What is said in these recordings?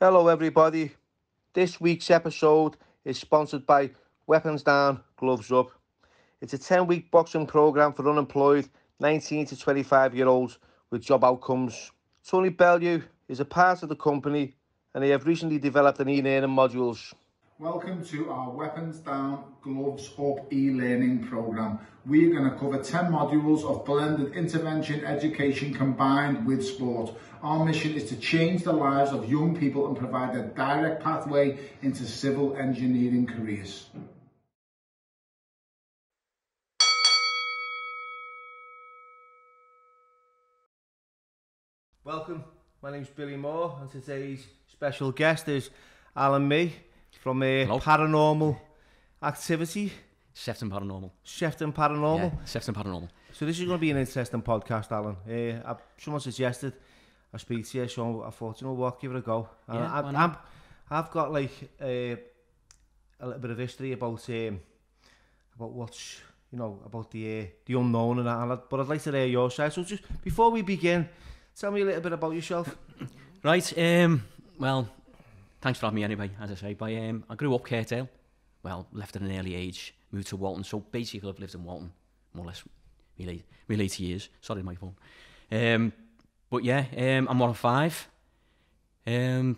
Hello, everybody. This week's episode is sponsored by Weapons Down, Gloves Up. It's a 10-week boxing programme for unemployed 19 to 25-year-olds with job outcomes. Tony Bellew is a part of the company and they have recently developed an e-learning modules. Welcome to our Weapons Down, Gloves Up e-learning programme. We're going to cover 10 modules of blended intervention education combined with sport. Our mission is to change the lives of young people and provide a direct pathway into civil engineering careers. Welcome, my name's Billy Moore and today's special guest is Alan Mee from Paranormal Activity. Sefton Paranormal. Sefton Paranormal? Yeah, Sefton Paranormal. So this is going to be an interesting podcast, Alan. Someone suggested I speak to you, so I thought, you know what, give it a go. Yeah, I've got like a little bit of history about what's, you know, about the unknown and that, but I'd like to hear your side. So just before we begin, tell me a little bit about yourself. Right, well, thanks for having me anyway, as I say. I grew up Caretail, well, left at an early age, moved to Walton, so basically I've lived in Walton, more or less, my late years. Sorry, my phone. But yeah, I'm one of 5, and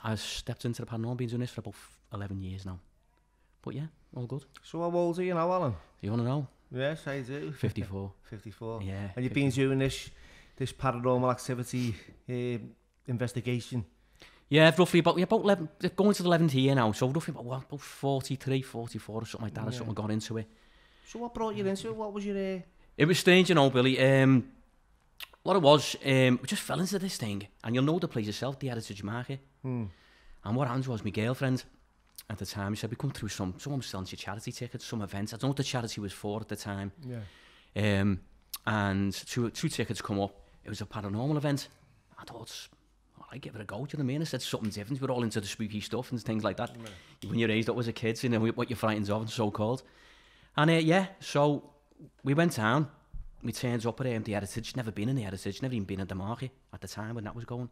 I've stepped into the paranormal, been doing this for about 11 years now. But yeah, all good. So how old are you now, Alan? Do you want to know? Yes, I do. 54. 54. Yeah. And you've been doing this paranormal activity investigation? Yeah, roughly about 11, going to the 11th year now, so roughly about 43, 44 or something like that, or something got into it. So what brought you into it? What was your... It was strange, you know, Billy. What it was, we just fell into this thing, and you'll know the place yourself, the Heritage Market. And what happened was, my girlfriend at the time, she said, we come through someone was selling you charity tickets, some events. I don't know what the charity was for at the time. Yeah. And two tickets come up. It was a paranormal event. I thought, I'd give it a go, do you know what I mean? I said something different. We're all into the spooky stuff and things like that. Yeah. When you're raised up as a kid, you know what you're frightened of and so-called. And yeah, so we went down. We turned up at the Heritage. Never been in the Heritage, never even been at the market at the time when that was going.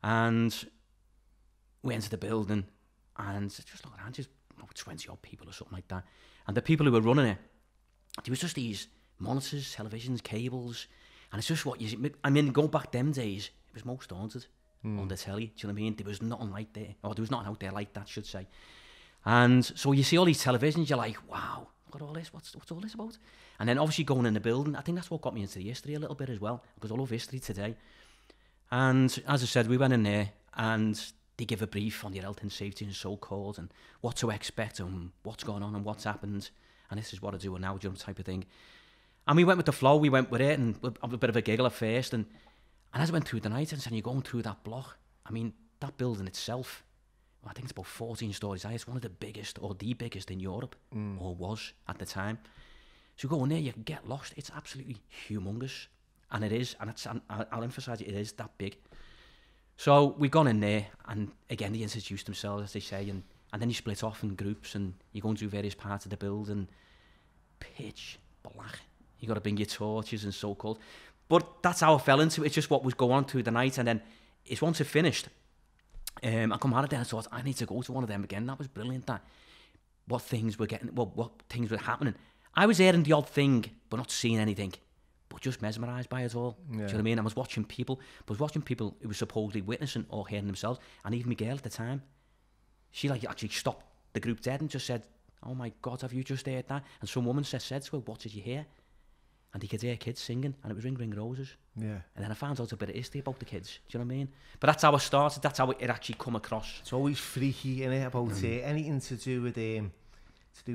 And we entered the building and just look around, just 20 odd people or something like that. And the people who were running it, there was just these monitors, televisions, cables, and it's just what you... I mean, go back them days, it was most haunted on the telly, do you know what I mean? There was nothing like there, or there was nothing out there like that, should say. And so you see all these televisions, you're like, wow, look at all this, what's all this about? And then obviously going in the building, I think that's what got me into the history a little bit as well, because I love history today. And as I said, we went in there and they give a brief on your health and safety and so-called, and what to expect and what's going on and what's happened, and this is what I do now, type of thing. And we went with the flow, we went with it, and a bit of a giggle at first, and as I went through the night, and you're going through that block, I mean, that building itself, I think it's about 14 stories high. It's one of the biggest, or the biggest in Europe, or was at the time. So you go in there, you can get lost. It's absolutely humongous, and it is, and I'll emphasise it is that big. So we've gone in there, and again, they introduced themselves, as they say, and then you split off in groups, and you're going through various parts of the building, pitch black. You got to bring your torches and so-called. But that's how I fell into it. It's just what was going on through the night, and then it's once it finished. I come out of there and thought, I need to go to one of them again. That was brilliant. That what things were getting, what things were happening. I was hearing the odd thing, but not seeing anything, but just mesmerised by it all. Yeah. Do you know what I mean? I was watching people, who were supposedly witnessing or hearing themselves, and even my girl at the time, she like actually stopped the group dead and just said, "Oh my God, have you just heard that?" And some woman said to her, "What did you hear?" And you could hear kids singing, and it was Ring Ring Roses. Yeah. And then I found out a bit of history about the kids. Do you know what I mean? But that's how I started. That's how it actually come across. It's always freaky, innit, about anything to do with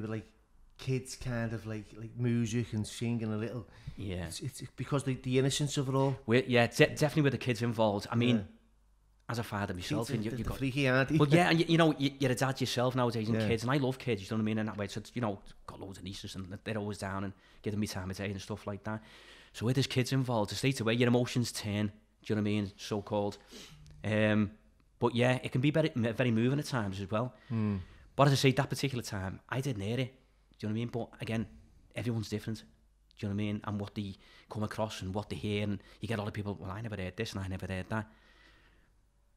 like kids, kind of like music and singing a little. Yeah. It's because the innocence of it all. Definitely with the kids involved. I mean, as a father myself, and you've got freaky, aren't you? But yeah, and you're a dad yourself nowadays, and kids, and I love kids. You know what I mean? And that way, so got loads of nieces, and they're always down and giving me time of day and stuff like that. So with there's kids involved, straight away your emotions turn. Do you know what I mean? So called. But yeah, it can be very, very moving at times as well. But as I say, that particular time, I didn't hear it. Do you know what I mean? But again, everyone's different. Do you know what I mean? And what they come across and what they hear, and you get a lot of people, well, I never heard this and I never heard that.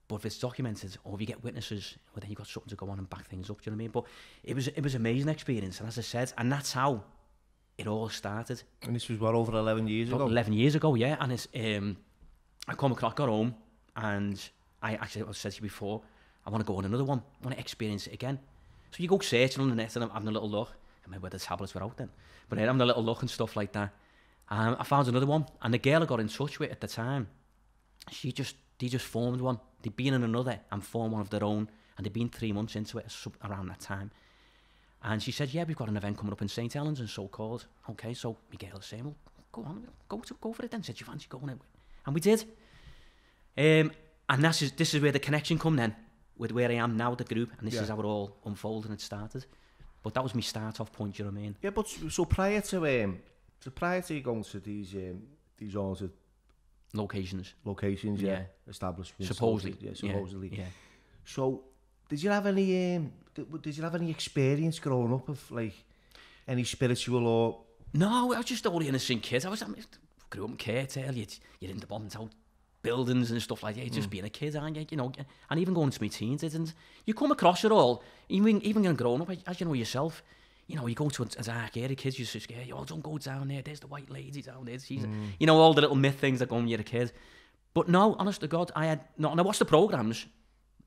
But if it's documented, or if you get witnesses, well, then you've got something to go on and back things up, do you know what I mean? But it was an amazing experience, and as I said, and that's how it all started. And this was, what, over 11 years ago? 11 years ago, yeah. And it's, I got home, and I said to you before, I want to go on another one. I want to experience it again. So you go searching on the net, and I'm having a little look. I mean, where the tablets were out then. But I'm having a little look and stuff like that. I found another one, and the girl I got in touch with at the time, they just formed one. They'd been in another and formed one of their own, and they'd been 3 months into it around that time. And she said, yeah, we've got an event coming up in St. Helens and so-called. Okay, so my girl was saying, well, go on, go for it then. Said, you fancy going out? And we did. And this is where the connection come then, with where I am now, the group, and this is how it all unfolded and it started. But that was my start-off point, do you know what I mean? Yeah, but so prior to you going to these altered locations, establishments, supposedly. Yeah. So, did you have any experience growing up of like any spiritual or? No, I was just all innocent kid. I grew up in Caretail. You're in the bombed out buildings and stuff like that. You're just being a kid, aren't you? You know, and even going to my teens, and you come across it all. Even growing up, as you know yourself. You know, you go to a dark area, kids used to scare you, oh, don't go down there, there's the white lady down there, she's you know, all the little myth things that go when you're a kid. But no, honest to God, I watched the programmes,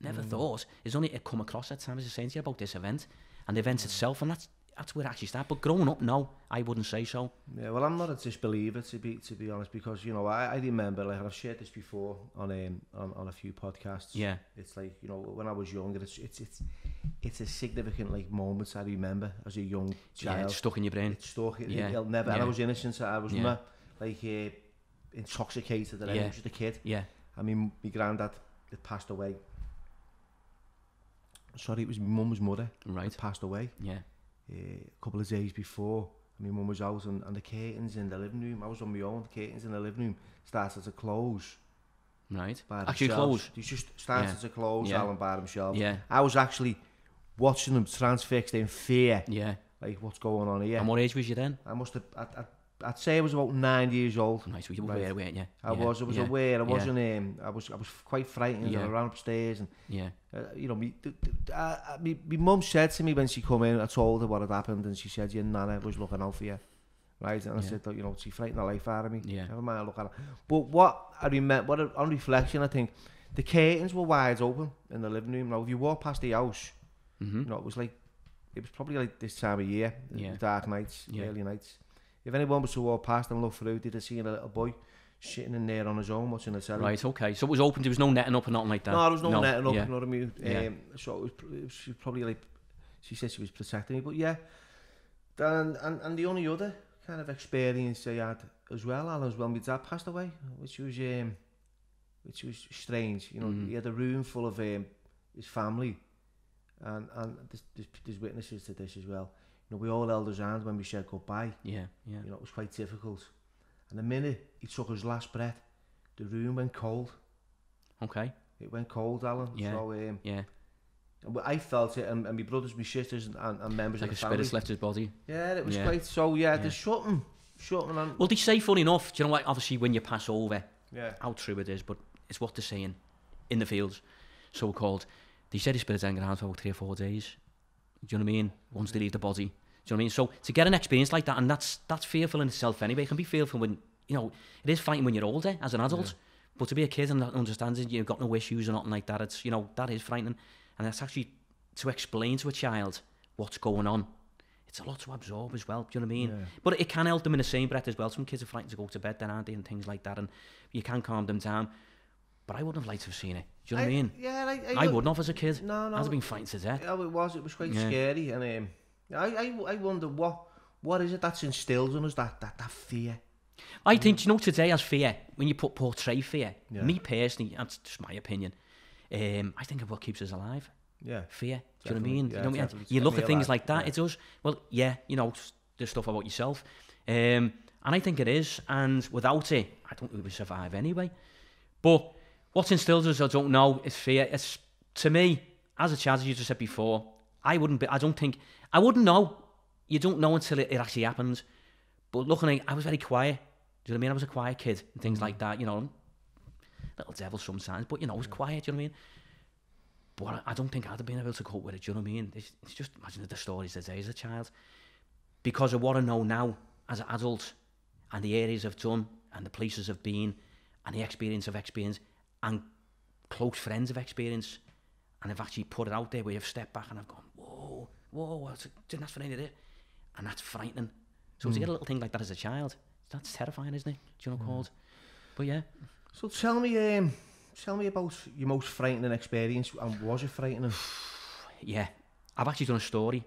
never thought, it's only to come across that time, as I was saying to you about this event, and the event itself, and that's where it actually started. But growing up, no, I wouldn't say so. Yeah, well, I'm not a disbeliever, to be honest, because, you know, I remember, like, I've shared this before on a few podcasts. Yeah. It's like, you know, when I was younger, it's a significant, like, moment I remember as a young child. Yeah, it's stuck in your brain. It's stuck. It'll never. And I was innocent. I was not, like, intoxicated. I was just a kid. Yeah. I mean, my granddad had passed away. Sorry, it was my mum's mother. Right. Had passed away. Yeah. A couple of days before, my mum was out, and the curtains in the living room, I was on my own, the curtains in the living room started to close. Right. Actually close? They just started to close, Alan, by themselves. Yeah. I was actually watching them transfixed in fear. Yeah. Like, what's going on here? And what age was you then? I must have, I'd say I was about 9 years old. Nice, well, you were aware, weren't you? I was aware. I wasn't. I was quite frightened. I ran upstairs, and you know, my mum said to me when she come in, I told her what had happened, and she said, "Your nana was looking out for you." Right, and I said, you know, she frightened the life out of me. Yeah. Never mind, look at her. But what I remember, on reflection, I think the curtains were wide open in the living room. Now, if you walk past the house, you know, it was probably like this time of year, dark nights, early nights. If anyone was to walk past and look through, they'd have seen a little boy sitting in there on his own watching the telly. Right, okay. So it was open, there was no netting up or nothing like that? No, there was no netting up, you know what I mean? So it was probably like, she said she was protecting me, but yeah. And the only other kind of experience I had as well, Alan, was when my dad passed away, which was strange. You know, he had a room full of his family, and there's witnesses to this as well. You know, we all held his hand when we said goodbye. Yeah. You know, it was quite difficult. And the minute he took his last breath, the room went cold. Okay. It went cold, Alan. Yeah. So, I felt it, and my brothers, my sisters, and members like of the family. Like a spirit's left his body. Yeah, it was quite. So there's something on. Well, they say, funny enough, do you know what? Obviously, when you pass over, how true it is, but it's what they're saying in the fields, so called. They say the spirit's hanging around for about 3 or 4 days. Do you know what I mean? Once they leave the body. Do you know what I mean? So to get an experience like that, and that's fearful in itself anyway. It can be fearful when, you know, it is frightening when you're older as an adult. But to be a kid and understanding you've got no issues or nothing like that, it's, you know, that is frightening. And that's actually to explain to a child what's going on. It's a lot to absorb as well. Do you know what I mean? Yeah. But it can help them in the same breath as well. Some kids are frightened to go to bed then, aren't they, and things like that. And you can calm them down. But I wouldn't have liked to have seen it. Do you know what I mean? Yeah, I wouldn't have as a kid. No. I'd have been frightened to death. Yeah, it was quite scary. And I wonder what is it that's instilled in us, that fear? I think, you know, today as fear, when you portray fear, me personally, that's just my opinion, I think of what keeps us alive. Yeah. Fear. Do you know what I mean? Yeah, you know, you look at things like that, it does. Well, you know, there's stuff about yourself. And I think it is. And without it, I don't think we would survive anyway. But what's instilled in us, I don't know, is fear. It's, to me, as a child, as you just said before, I wouldn't know. You don't know until it actually happens. But looking at, I was very quiet. Do you know what I mean? I was a quiet kid and things like that, you know. little devil sometimes, but you know, it was quiet, you know what I mean? But I don't think I'd have been able to cope with it, do you know what I mean? It's just, imagine the stories today as a child. Because of what I know now as an adult, and the areas I've done, and the places I've been, and the experience of experience, and close friends of experience, and I've actually put it out there where I've stepped back and I've gone, whoa, I didn't ask for any of it. And that's frightening. So to get a little thing like that as a child, that's terrifying, isn't it? Do you know what called? But yeah. So tell me about your most frightening experience, and was it frightening? Yeah. I've actually done a story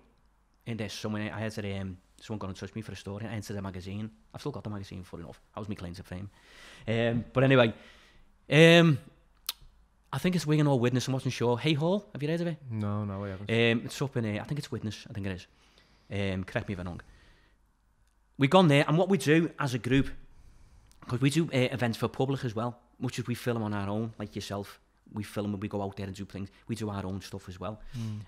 in this. Someone got in touch with me for a story. I entered a magazine. I've still got the magazine, full enough. That was my claim to fame. But anyway, I think it's Wigan or Widnes, I wasn't sure. Hey Hall, have you heard of it? No, I haven't. It's up in, I think it's Widnes, I think it is. Correct me if I'm wrong. We've gone there, and what we do as a group, because we do events for public as well, much as we film on our own, like yourself, we film and we go out there and do things, we do our own stuff as well.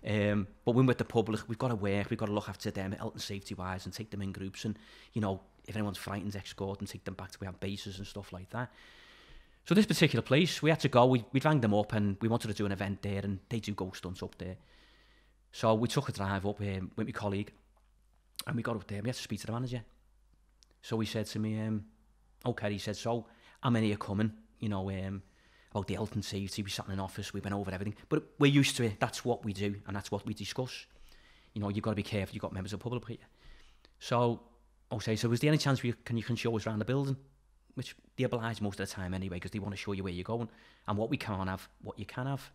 But when we're with the public, we've got to work, we've got to look after them, health and safety wise, and take them in groups, and, you know, if anyone's frightened, escort and take them back to we have bases and stuff like that. So this particular place, we had to go, we rang them up and we wanted to do an event there, and they do ghost stunts up there. So we took a drive up with my colleague, and we got up there, we had to speak to the manager. So he said to me, okay, he said, so how many are coming, you know, about the health and safety. We sat in an office, we went over everything, but we're used to it, that's what we do, and that's what we discuss. You know, you've got to be careful, you've got members of the public here. So, okay, so was there any chance you can show us around the building? Which they oblige most of the time anyway, because they want to show you where you're going and what we can't have, what you can have.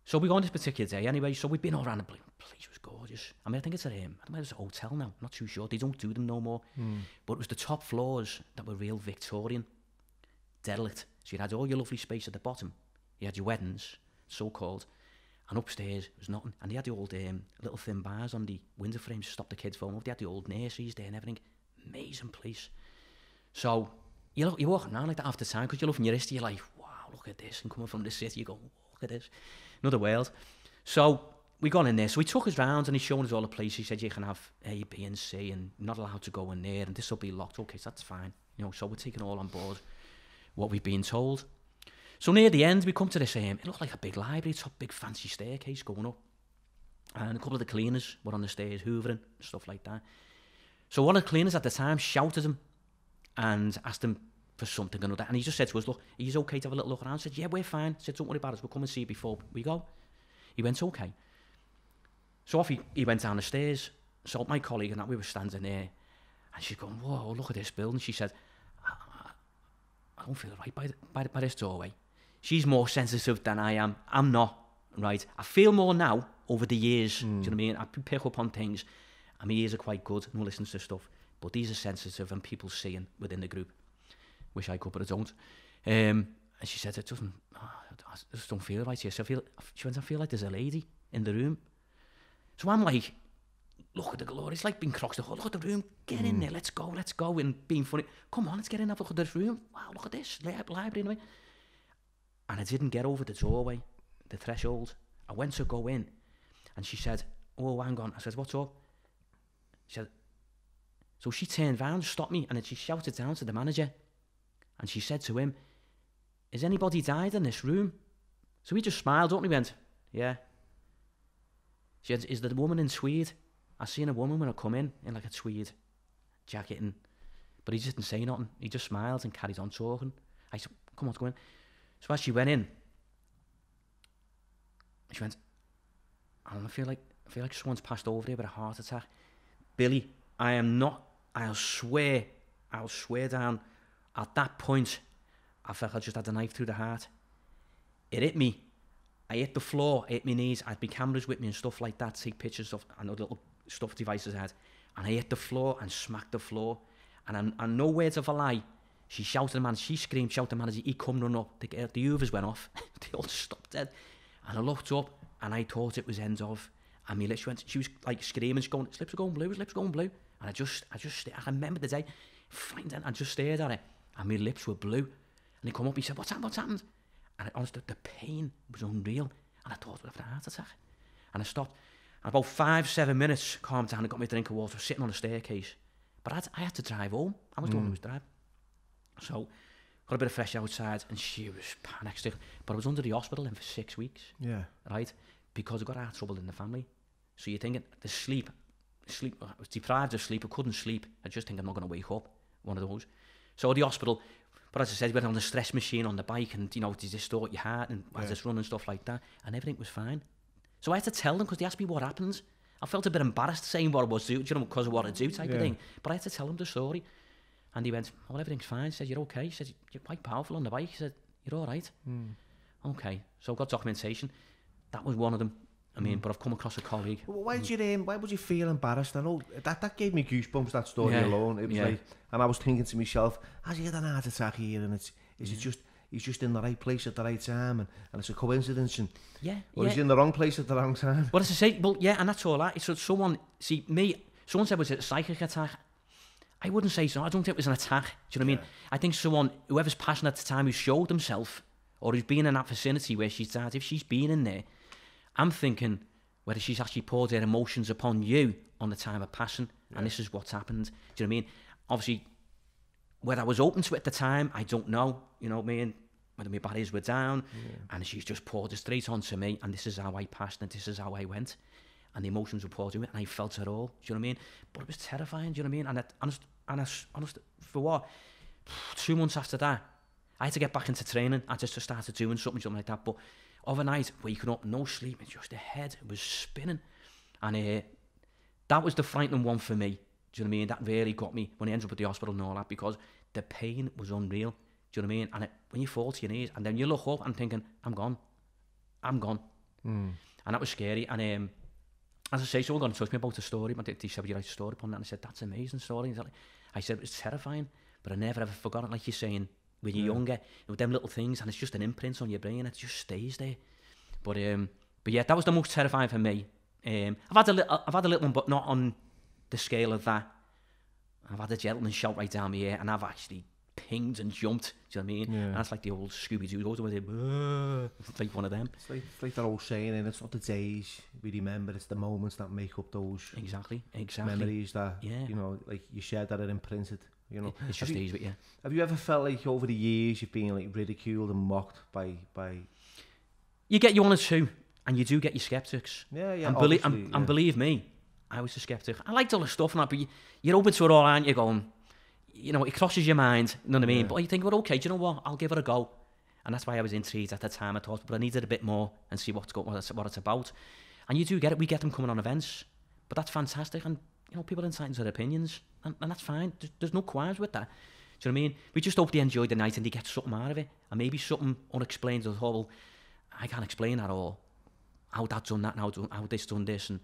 So we go on this particular day anyway, so we've been all around the place. It was gorgeous. I mean, I think it's I don't know, it's a hotel now, I'm not too sure, they don't do them no more. But it was the top floors that were real Victorian, derelict. So you had all your lovely space at the bottom, you had your weddings, so-called, and upstairs was nothing. And they had the old little thin bars on the window frames to stop the kids falling off. They had the old nurseries there and everything. Amazing place. So you're walking around like that after time, because you're loving your history, you're like, wow, look at this. And coming from the city, you go, look at this. Another world. So we got in there. So he took us round and he's showing us all the places. He said, you can have A, B and C, and you're not allowed to go in there, and this will be locked. Okay, so that's fine. You know, so we're taking all on board what we've been told. So near the end, we come to this, it looked like a big library, it's a big fancy staircase going up. And a couple of the cleaners were on the stairs hoovering, stuff like that. So one of the cleaners at the time shouted him and asked him for something or another. And he just said to us, look, are you okay to have a little look around? I said, yeah, we're fine. He said, don't worry about us, we'll come and see you before we go. He went, okay. So off he went down the stairs. So my colleague and that, we were standing there, and she's going, whoa, look at this building. She said, I don't feel right by this doorway. She's more sensitive than I am. I'm not, right? I feel more now over the years, do you know what I mean? I pick up on things, and my ears are quite good, and listen to stuff. But these are sensitive, and people seeing within the group. Wish I could, but I don't. And she said, I just don't feel right here. So she went, I feel like there's a lady in the room. So I'm like, look at the glory. It's like being crocs. Look at the room. Get in there. Let's go. And being funny. Come on, let's get in. Have a look at this room. Wow, look at this. Library. Anyway. And I didn't get over the doorway, the threshold. I went to go in. And she said, oh, hang on. I said, what's up? She said, so she turned round, stopped me, and then she shouted down to the manager. And she said to him, has anybody died in this room? So he just smiled up and he went, yeah. She said, is the woman in tweed? I seen a woman when I come in like a tweed jacket, but he didn't say nothing. He just smiled and carried on talking. I said, come on, let's go in. So as she went in, she went, I feel like someone's passed over here with a heart attack. Billy, I'll swear down, at that point, I felt I just had a knife through the heart. It hit me. I hit the floor, I hit my knees. I had my cameras with me and stuff like that, take pictures of, and other little stuff devices I had. And I hit the floor and smacked the floor. And no words of a lie, she shouted, man, she screamed, shouted the manager, he come run up. The hoovers went off. They all stopped dead. And I looked up and I thought it was end of. And me literally went, she was like screaming, she's going, his lips are going blue, his lips are going blue. And I remember the day, I just stared at it. And my lips were blue. And he come up, he said, what's happened? And honestly, the pain was unreal. And I thought, I've had a heart attack. And I stopped. And about 5-7 minutes, calmed down and got me a drink of water, sitting on the staircase. But I had to drive home. I was the one who was driving. So got a bit of fresh outside, and she was panic stricken. But I was under the hospital then for 6 weeks. Yeah. Right? Because I got heart trouble in the family. So you're thinking, the sleep, I was deprived of sleep, I couldn't sleep. I just think I'm not going to wake up, one of those. So the hospital, but as I said, we went on the stress machine on the bike, and, you know, to distort your heart, and as it's running, stuff like that, and everything was fine. So I had to tell them, because they asked me what happened. I felt a bit embarrassed saying what I was doing, you know, because of what I do type of thing. But I had to tell them the story. And he went, well, everything's fine. He said, you're okay. He said, you're quite powerful on the bike. He said, you're all right. Okay. So I got documentation. That was one of them. I mean, but I've come across a colleague. Well, why would you feel embarrassed? I know that gave me goosebumps, that story alone. It was like, and I was thinking to myself, has he had an heart attack here? And is it just, he's just in the right place at the right time, and it's a coincidence, and or he's in the wrong place at the wrong time. Well, as I say, well, yeah, and that's all that. So someone said, was it a psychic attack? I wouldn't say so. I don't think it was an attack. Do you know what I mean? I think whoever's passionate at the time, who showed himself, or who's been in that vicinity where she's at, if she's been in there, I'm thinking whether she's actually poured her emotions upon you on the time of passing, and this is what's happened. Do you know what I mean? Obviously, whether I was open to it at the time, I don't know. You know what I mean? Whether my barriers were down, and she's just poured it straight onto me, and this is how I passed, and this is how I went, and the emotions were poured to me, and I felt it all. Do you know what I mean? But it was terrifying. Do you know what I mean? And honest, for what? 2 months after that, I had to get back into training. I just started doing something like that. But overnight, waking up, no sleep, and just the head was spinning. And that was the frightening one for me. Do you know what I mean? That really got me when I ended up at the hospital and all that, because the pain was unreal. Do you know what I mean? And when you fall to your knees, and then you look up and thinking, I'm gone. And that was scary. And as I say, someone got in touch with me about the story. They said, would you write a story upon that? And I said, that's an amazing story. I said, it's terrifying, but I never ever forgot it. Like you're saying, when you're younger, with them little things, and it's just an imprint on your brain, it just stays there. But yeah, that was the most terrifying for me. I've had a little one, but not on the scale of that. I've had a gentleman shout right down my ear, and I've actually pinged and jumped. Do you know what I mean? Yeah. And that's like the old Scooby-Doo. It's like one of them. It's like that old saying, and it's not the days we remember, it's the moments that make up those exactly memories that, you know, like you shared that are imprinted. You know, it's just stays with you. Have you ever felt like over the years you've been like ridiculed and mocked by? You get your 1 or 2, and you do get your skeptics. Yeah. And believe me, I was a skeptic. I liked all the stuff and that, but you're open to it all, aren't you? Going, you know, it crosses your mind. You know what I mean? Yeah. But you think, well, okay, do you know what? I'll give it a go. And that's why I was intrigued at the time. I thought, but I needed a bit more and see what it's about. And you do get it. We get them coming on events, but that's fantastic. And you know, people entitled to their opinions, and that's fine. There's no qualms with that. Do you know what I mean? We just hope they enjoy the night and they get something out of it, and maybe something unexplained. As well, I can't explain that, or how that's done that, and how this done this, and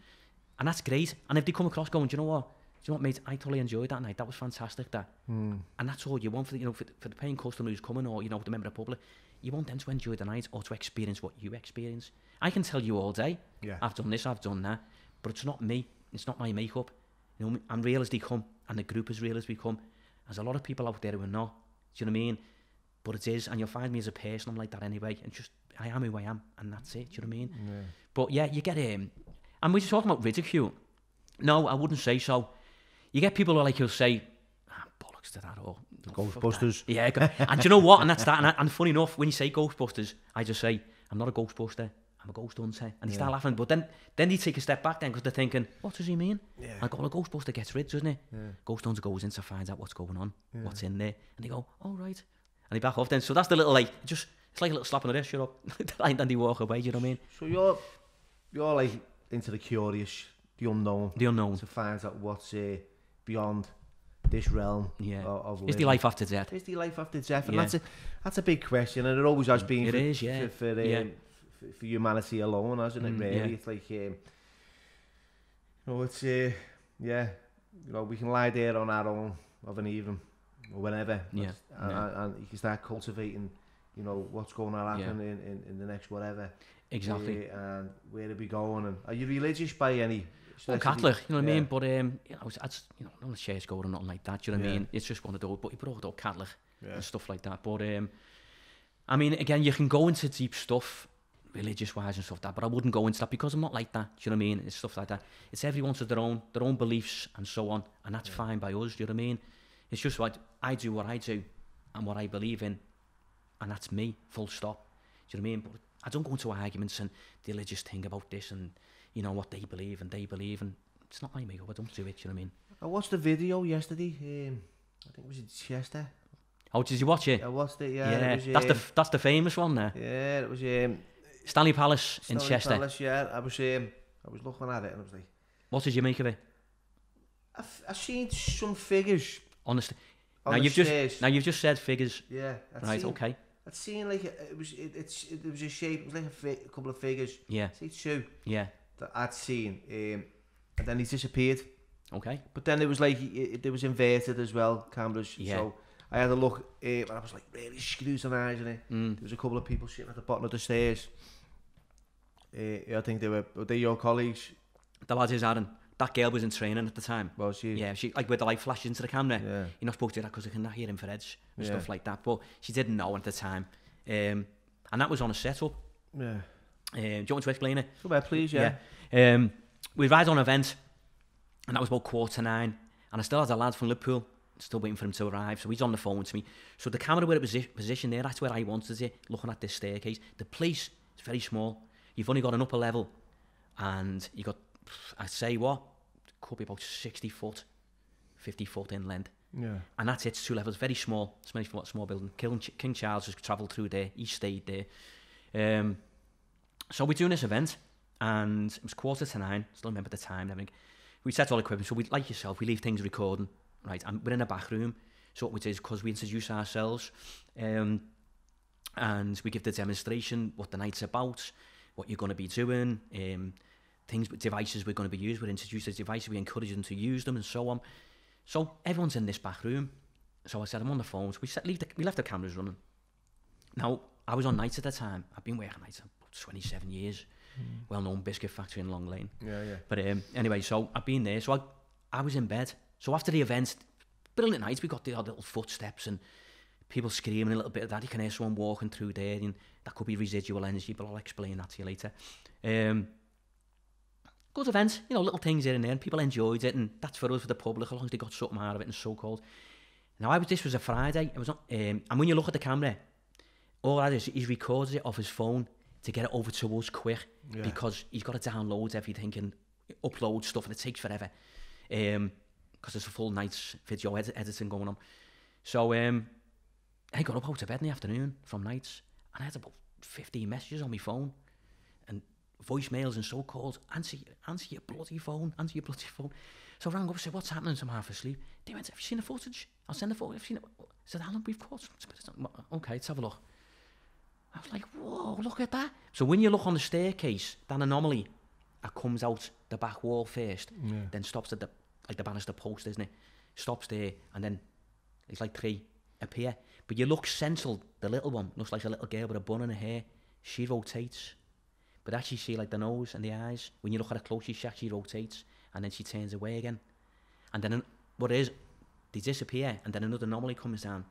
that's great. And if they come across going, do you know what, mate? I totally enjoyed that night. That was fantastic. And that's all you want for the paying customer who's coming, or the member of the public. You want them to enjoy the night or to experience what you experience. I can tell you all day, I've done this, I've done that, but it's not me. It's not my makeup. You know, I'm real as they come, and the group is real as we come. There's a lot of people out there who are not. Do you know what I mean? But it is, and you'll find me as a person, I'm like that anyway. And just, I am who I am, and that's it. Do you know what I mean? Yeah. But yeah, you get and we're talking about ridicule. No, I wouldn't say so. You get people who like, you'll say, bollocks to that, or Ghostbusters. Yeah, and do you know what? And that's that. And funny enough, when you say Ghostbusters, I just say, I'm not a Ghostbuster. I'm a ghost hunter. And they start laughing. But then they take a step back then, because they're thinking, what does he mean? Yeah. I go, well, a Ghostbuster gets rid, doesn't he? Yeah. Ghost hunter goes in to find out what's going on, what's in there. And they go, oh, right. And they back off then. So that's the little, like, it's like a little slap on the wrist, shut up. And then they walk away, do you know what I mean? So you're like into the curious, the unknown. The unknown. To find out what's beyond this realm of Is the life after death? Is the life after death? And that's a big question, and it always has been. It is, for humanity alone, hasn't it? Really, it's like it's you know, we can lie there on our own of an evening or whenever, and you can start cultivating, you know, what's going to happen in the next whatever. Exactly. And where are we going? And are you religious by any? Catholic, you know what I mean? But not a church goer or nothing like that. Do you know what I mean? It's just one of those. But you brought up Catholic and stuff like that. But I mean, again, you can go into deep stuff, religious wise and stuff like that, but I wouldn't go into that, because I'm not like that. Do you know what I mean? It's stuff like that. It's everyone's their own beliefs and so on, and that's fine by us. Do you know what I mean? It's just what I do, and what I believe in, and that's me, full stop. Do you know what I mean? But I don't go into arguments and the religious thing about this and, you know, what they believe, and it's not my makeup, I don't do it, do you know what I mean? I watched the video yesterday, I think it was in Chester. Oh, did you watch it? I watched it, yeah. Yeah, It was, that's the famous one there. Yeah, it was Stanley Palace in Chester. Palace, yeah. I was looking at it and I was like, what did you make of it? I've seen some figures. Honestly, on now the you've just said figures. Yeah, Okay. I'd seen like it was a shape. It was like a couple of figures. Yeah. Say two. Yeah. That I'd seen, and then he disappeared. Okay. But then it was like it was inverted as well, cameras. Yeah. So I had a look, and I was like really scrutinising it. There was a couple of people sitting at the bottom of the stairs. I think they were your colleagues. The lad is Aaron. That girl was in training at the time. Was she? Yeah, she like with the light flashed into the camera. Yeah. You're not supposed to do that because they can hear infrareds and stuff like that. But she didn't know at the time, and that was on a setup. Yeah. Do you want me to explain it? Go ahead, please. Yeah. We arrived on an event, and that was about 9:15, and I still had a lad from Liverpool still waiting for him to arrive. So he's on the phone to me. So the camera where it was positioned there, that's where I wanted it, looking at this staircase. The place is very small. You've only got an upper level, and you got, I'd say what, could be about 60 foot, 50 foot in length. Yeah. And that's it, 2 levels, very small. It's a very small building. King Charles has travelled through there. He stayed there. So we're doing this event, and it was 9:15. Still remember the time and everything. We set all equipment. So we, like yourself, we leave things recording, right? And we're in a back room. So what we do is, because we introduce ourselves, and we give the demonstration, what the night's about, what you're going to be doing, devices we're going to be using. We introduce the devices, we encourage them to use them, and so on. So everyone's in this back room. So I said, I'm on the phone. So we left the cameras running. Now, I was on nights at the time. I've been working nights for 27 years. Well-known biscuit factory in Long Lane. Yeah, yeah. But anyway, so I've been there. So I was in bed. So after the event, brilliant nights, we got the odd little footsteps and people screaming, a little bit of that. You can hear someone walking through there, and that could be residual energy, but I'll explain that to you later. Good event, you know, little things here and there, and people enjoyed it, and that's for us, for the public, as long as they got something out of it, and so called. Now, this was a Friday. It was not, and when you look at the camera, all that is, he's recorded it off his phone to get it over to us quick, because he's got to download everything and upload stuff, and it takes forever, because there's a full night's video editing going on. So I got up out of bed in the afternoon from nights, and I had about 15 messages on my phone, and voicemails and so-called, answer your bloody phone. So I rang up and said, what's happening? So I'm half asleep. They went, have you seen the footage? I'll send the photo. Have you seen it? I said, Alan, we've caught some. Okay, let's have a look. I was like, whoa, look at that. So when you look on the staircase, that anomaly, that comes out the back wall first, then stops at the banister post, isn't it? Stops there, and then it's like 3 appear. But you look central, the little one, looks like a little girl with a bun in her hair. She rotates. But actually see like the nose and the eyes. When you look at her close, she actually rotates, and then she turns away again. And then what it is, they disappear, and then another anomaly comes down.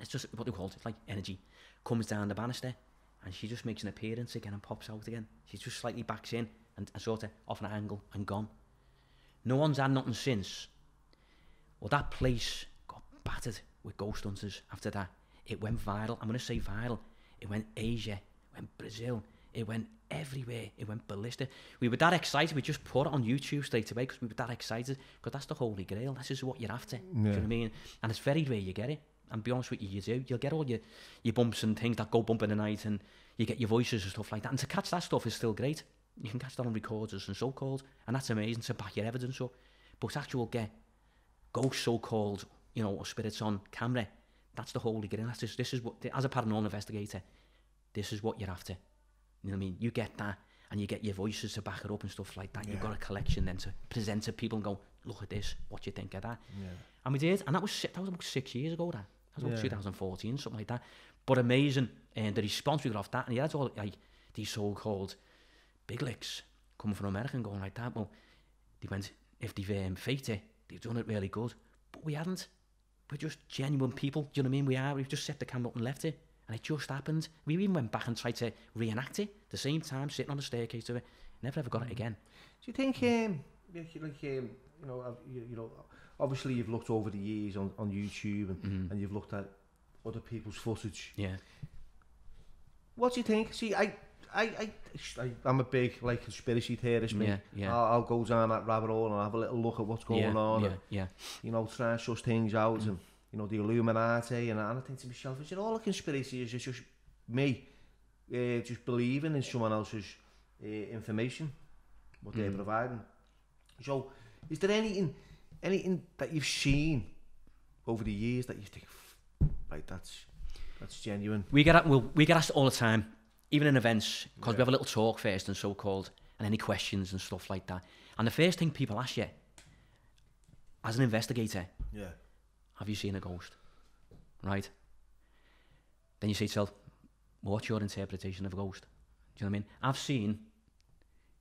It's just what they call it, it's like energy. Comes down the banister, and she just makes an appearance again and pops out again. She just slightly backs in and sort of off an angle and gone. No one's had nothing since. Well, that place got battered with ghost hunters after that. It went viral. I'm going to say viral. It went Asia, it went Brazil, it went everywhere. It went ballistic. We were that excited. We just put it on YouTube straight away because we were that excited. Because that's the holy grail. This is what you're after. Do you know what I mean? And it's very rare you get it. And be honest with you, you do. You'll get all your bumps and things that go bump in the night, and you get your voices and stuff like that. And to catch that stuff is still great. You can catch that on recorders and so-called, and that's amazing to back your evidence up. But to actually get ghosts, so-called, you know, or spirits on camera, that's the holy grail. This is what, as a paranormal investigator, this is what you're after. You know what I mean? You get that, and you get your voices to back it up and stuff like that. You've got a collection then to present to people and go, look at this, what do you think of that? Yeah. And we did, and that was about 6 years ago, that was about 2014, something like that. But amazing, and the response we got off that, and you had all like these so-called big licks coming from America and going like that. Well, they went, if they've faked it, they've done it really good. But we hadn't. We're just genuine people, do you know what I mean? We've just set the camera up and left it, and it just happened. We even went back and tried to reenact it the same time, sitting on the staircase to it. Never ever got it again. Do you think, you know, obviously you've looked over the years on YouTube and you've looked at other people's footage. Yeah. What do you think? See, I'm a big like conspiracy theorist. Yeah, yeah. I'll go down that rabbit hole and have a little look at what's going on. And, yeah. you know, try and suss things out, and you know, the Illuminati, and I think to myself, is it all a conspiracy? Is it just me just believing in someone else's information, what they're providing? So, is there anything that you've seen over the years that you think, right, that's genuine? We get asked all the time, even in events, because we have a little talk first and so-called, and any questions and stuff like that. And the first thing people ask you, as an investigator, have you seen a ghost? Right? Then you say to yourself, what's your interpretation of a ghost? Do you know what I mean? I've seen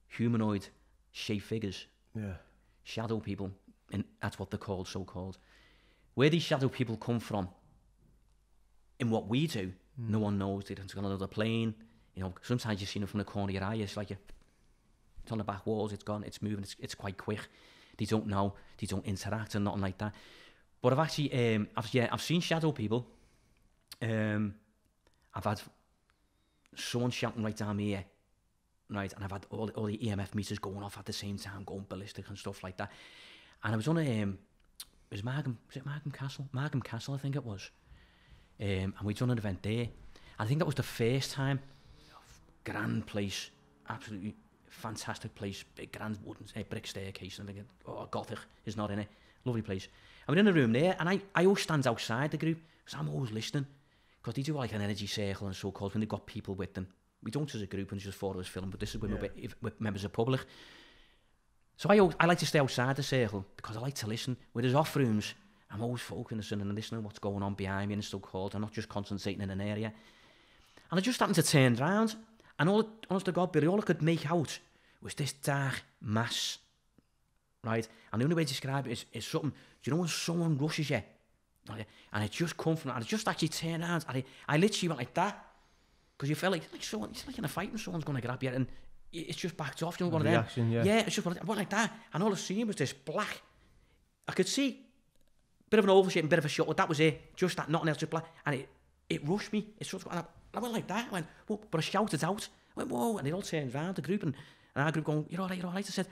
humanoid shaped figures, shadow people, and that's what they're called, so-called. Where these shadow people come from, in what we do, no one knows. They don't on another plane. You know, sometimes you see them from the corner of your eye. It's like it's on the back walls. It's gone. It's moving. It's quite quick. They don't know. They don't interact and nothing like that. But I've actually, I've seen shadow people. I've had someone shouting right down my ear, right, and I've had all the EMF meters going off at the same time, going ballistic and stuff like that. And I was on it was Markham Castle? Markham Castle, I think it was. And we'd done an event there. I think that was the first time. Grand place, absolutely fantastic place, big grand wooden brick staircase, and I'm thinking, oh, Gothic is not in it. Lovely place. And we're in a room there, and I always stand outside the group, because I'm always listening, because they do like an energy circle and so-called, when they've got people with them. We don't as a group, and it's just for us film, but this is when we're with members of the public. So I like to stay outside the circle, because I like to listen. Where there's off rooms, I'm always focusing and listening to what's going on behind me and so-called. I'm not just concentrating in an area. And I just happened to turn round, and honest to God, Billy, all I could make out was this dark mass, right? And the only way to describe it is something, do you know when someone rushes you? And it just come from, and I just actually turned around, and I literally went like that, because you felt like someone, it's like in a fight and someone's going to grab you, and it's just backed off, you know, one of them. Reaction, yeah, it's just went like that, and all I seen was this black, I could see, bit of an oval shape and bit of a shot, that was it, just that, nothing else, just black, and it rushed me, it sort of, I went like that, I went, whoa, but I shouted out, I went, whoa, and they all turned around, the group, and our group going, you're all right, I said,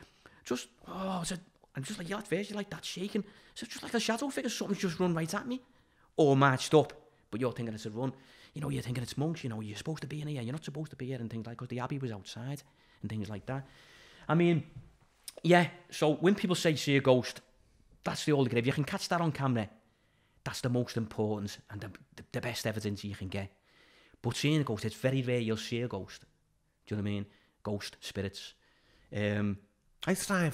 I said, I'm just like, yeah, at first, you're like that shaking, I said, just like a shadow figure, something's just run right at me, or marched up, but you're thinking it's a run, you know, you're thinking it's monks, you know, you're supposed to be in here, you're not supposed to be here, and things like, because the abbey was outside, and things like that. I mean, yeah, so when people say see a ghost, that's the only grave, you can catch that on camera, that's the most important, and the best evidence you can get. But seeing a ghost, it's very rare you'll see a ghost. Do you know what I mean? Ghost, spirits. I try and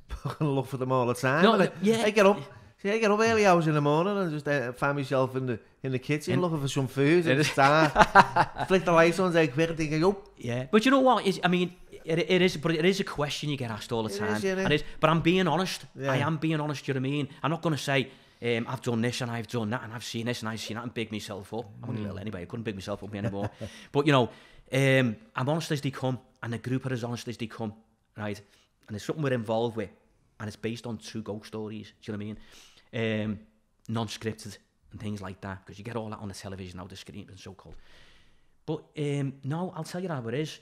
fucking look for them all the time. No, I get up early hours in the morning and just find myself in the kitchen looking for some food. And start flick the lights on, say quick, and think, oh. Yeah, but you know what? I mean, it is a question you get asked all the time. But I'm being honest. Yeah. I am being honest. Do you know what I mean? I'm not going to say, I've done this and I've done that and I've seen this and I've seen that and big myself up. I'm only little anyway. I couldn't big myself up anymore. But you know, I'm honest as they come, and the group are as honest as they come, right? And it's something we're involved with, and it's based on true ghost stories. Do you know what I mean? Non-scripted and things like that, because you get all that on the television now, the screen and so-called. But no, I'll tell you how it is.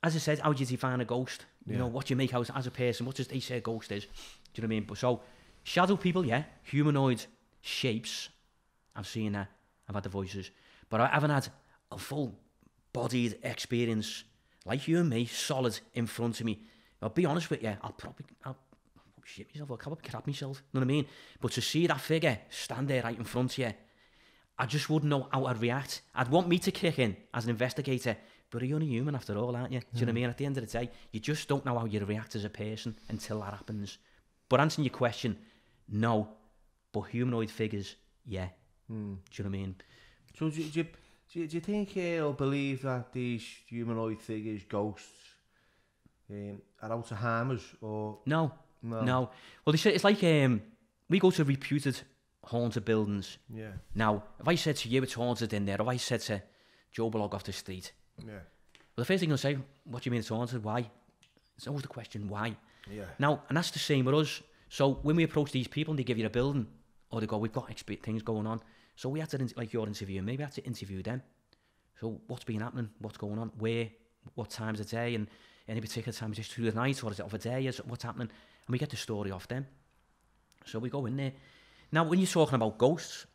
As I said, how do you define a ghost? You know, what do you make out as a person? What does they say a ghost is? Do you know what I mean? But so, shadow people, yeah, humanoid shapes, I've seen that, I've had the voices, but I haven't had a full-bodied experience like you and me, solid in front of me. I'll be honest with you, I'll probably shit myself, I'll probably crap myself, you know what I mean? But to see that figure stand there right in front of you, I just wouldn't know how I'd react. I'd want me to kick in as an investigator, but you're only human after all, aren't you? Do you know what I mean? At the end of the day, you just don't know how you react as a person until that happens. But answering your question, no. But humanoid figures, yeah. Do you know what I mean? So do you think or believe that these humanoid figures, ghosts, are out to harm us? Or No. Well, they say it's like we go to reputed haunted buildings. Yeah. Now, if I said to you it's haunted in there, if I said to Joe Blog off the street, yeah. Well, the first thing they'll say, what do you mean it's haunted? Why? It's always the question, why? Yeah. Now, and that's the same with us. So when we approach these people and they give you a building, or they go, we've got things going on, So we had to, like you're interviewing me, we had to interview them. So what's been happening? What's going on? Where? What times of day? And any particular time, just through the night, or is it of a day? Is it, what's happening? And we get the story off them. So we go in there. Now, when you're talking about ghosts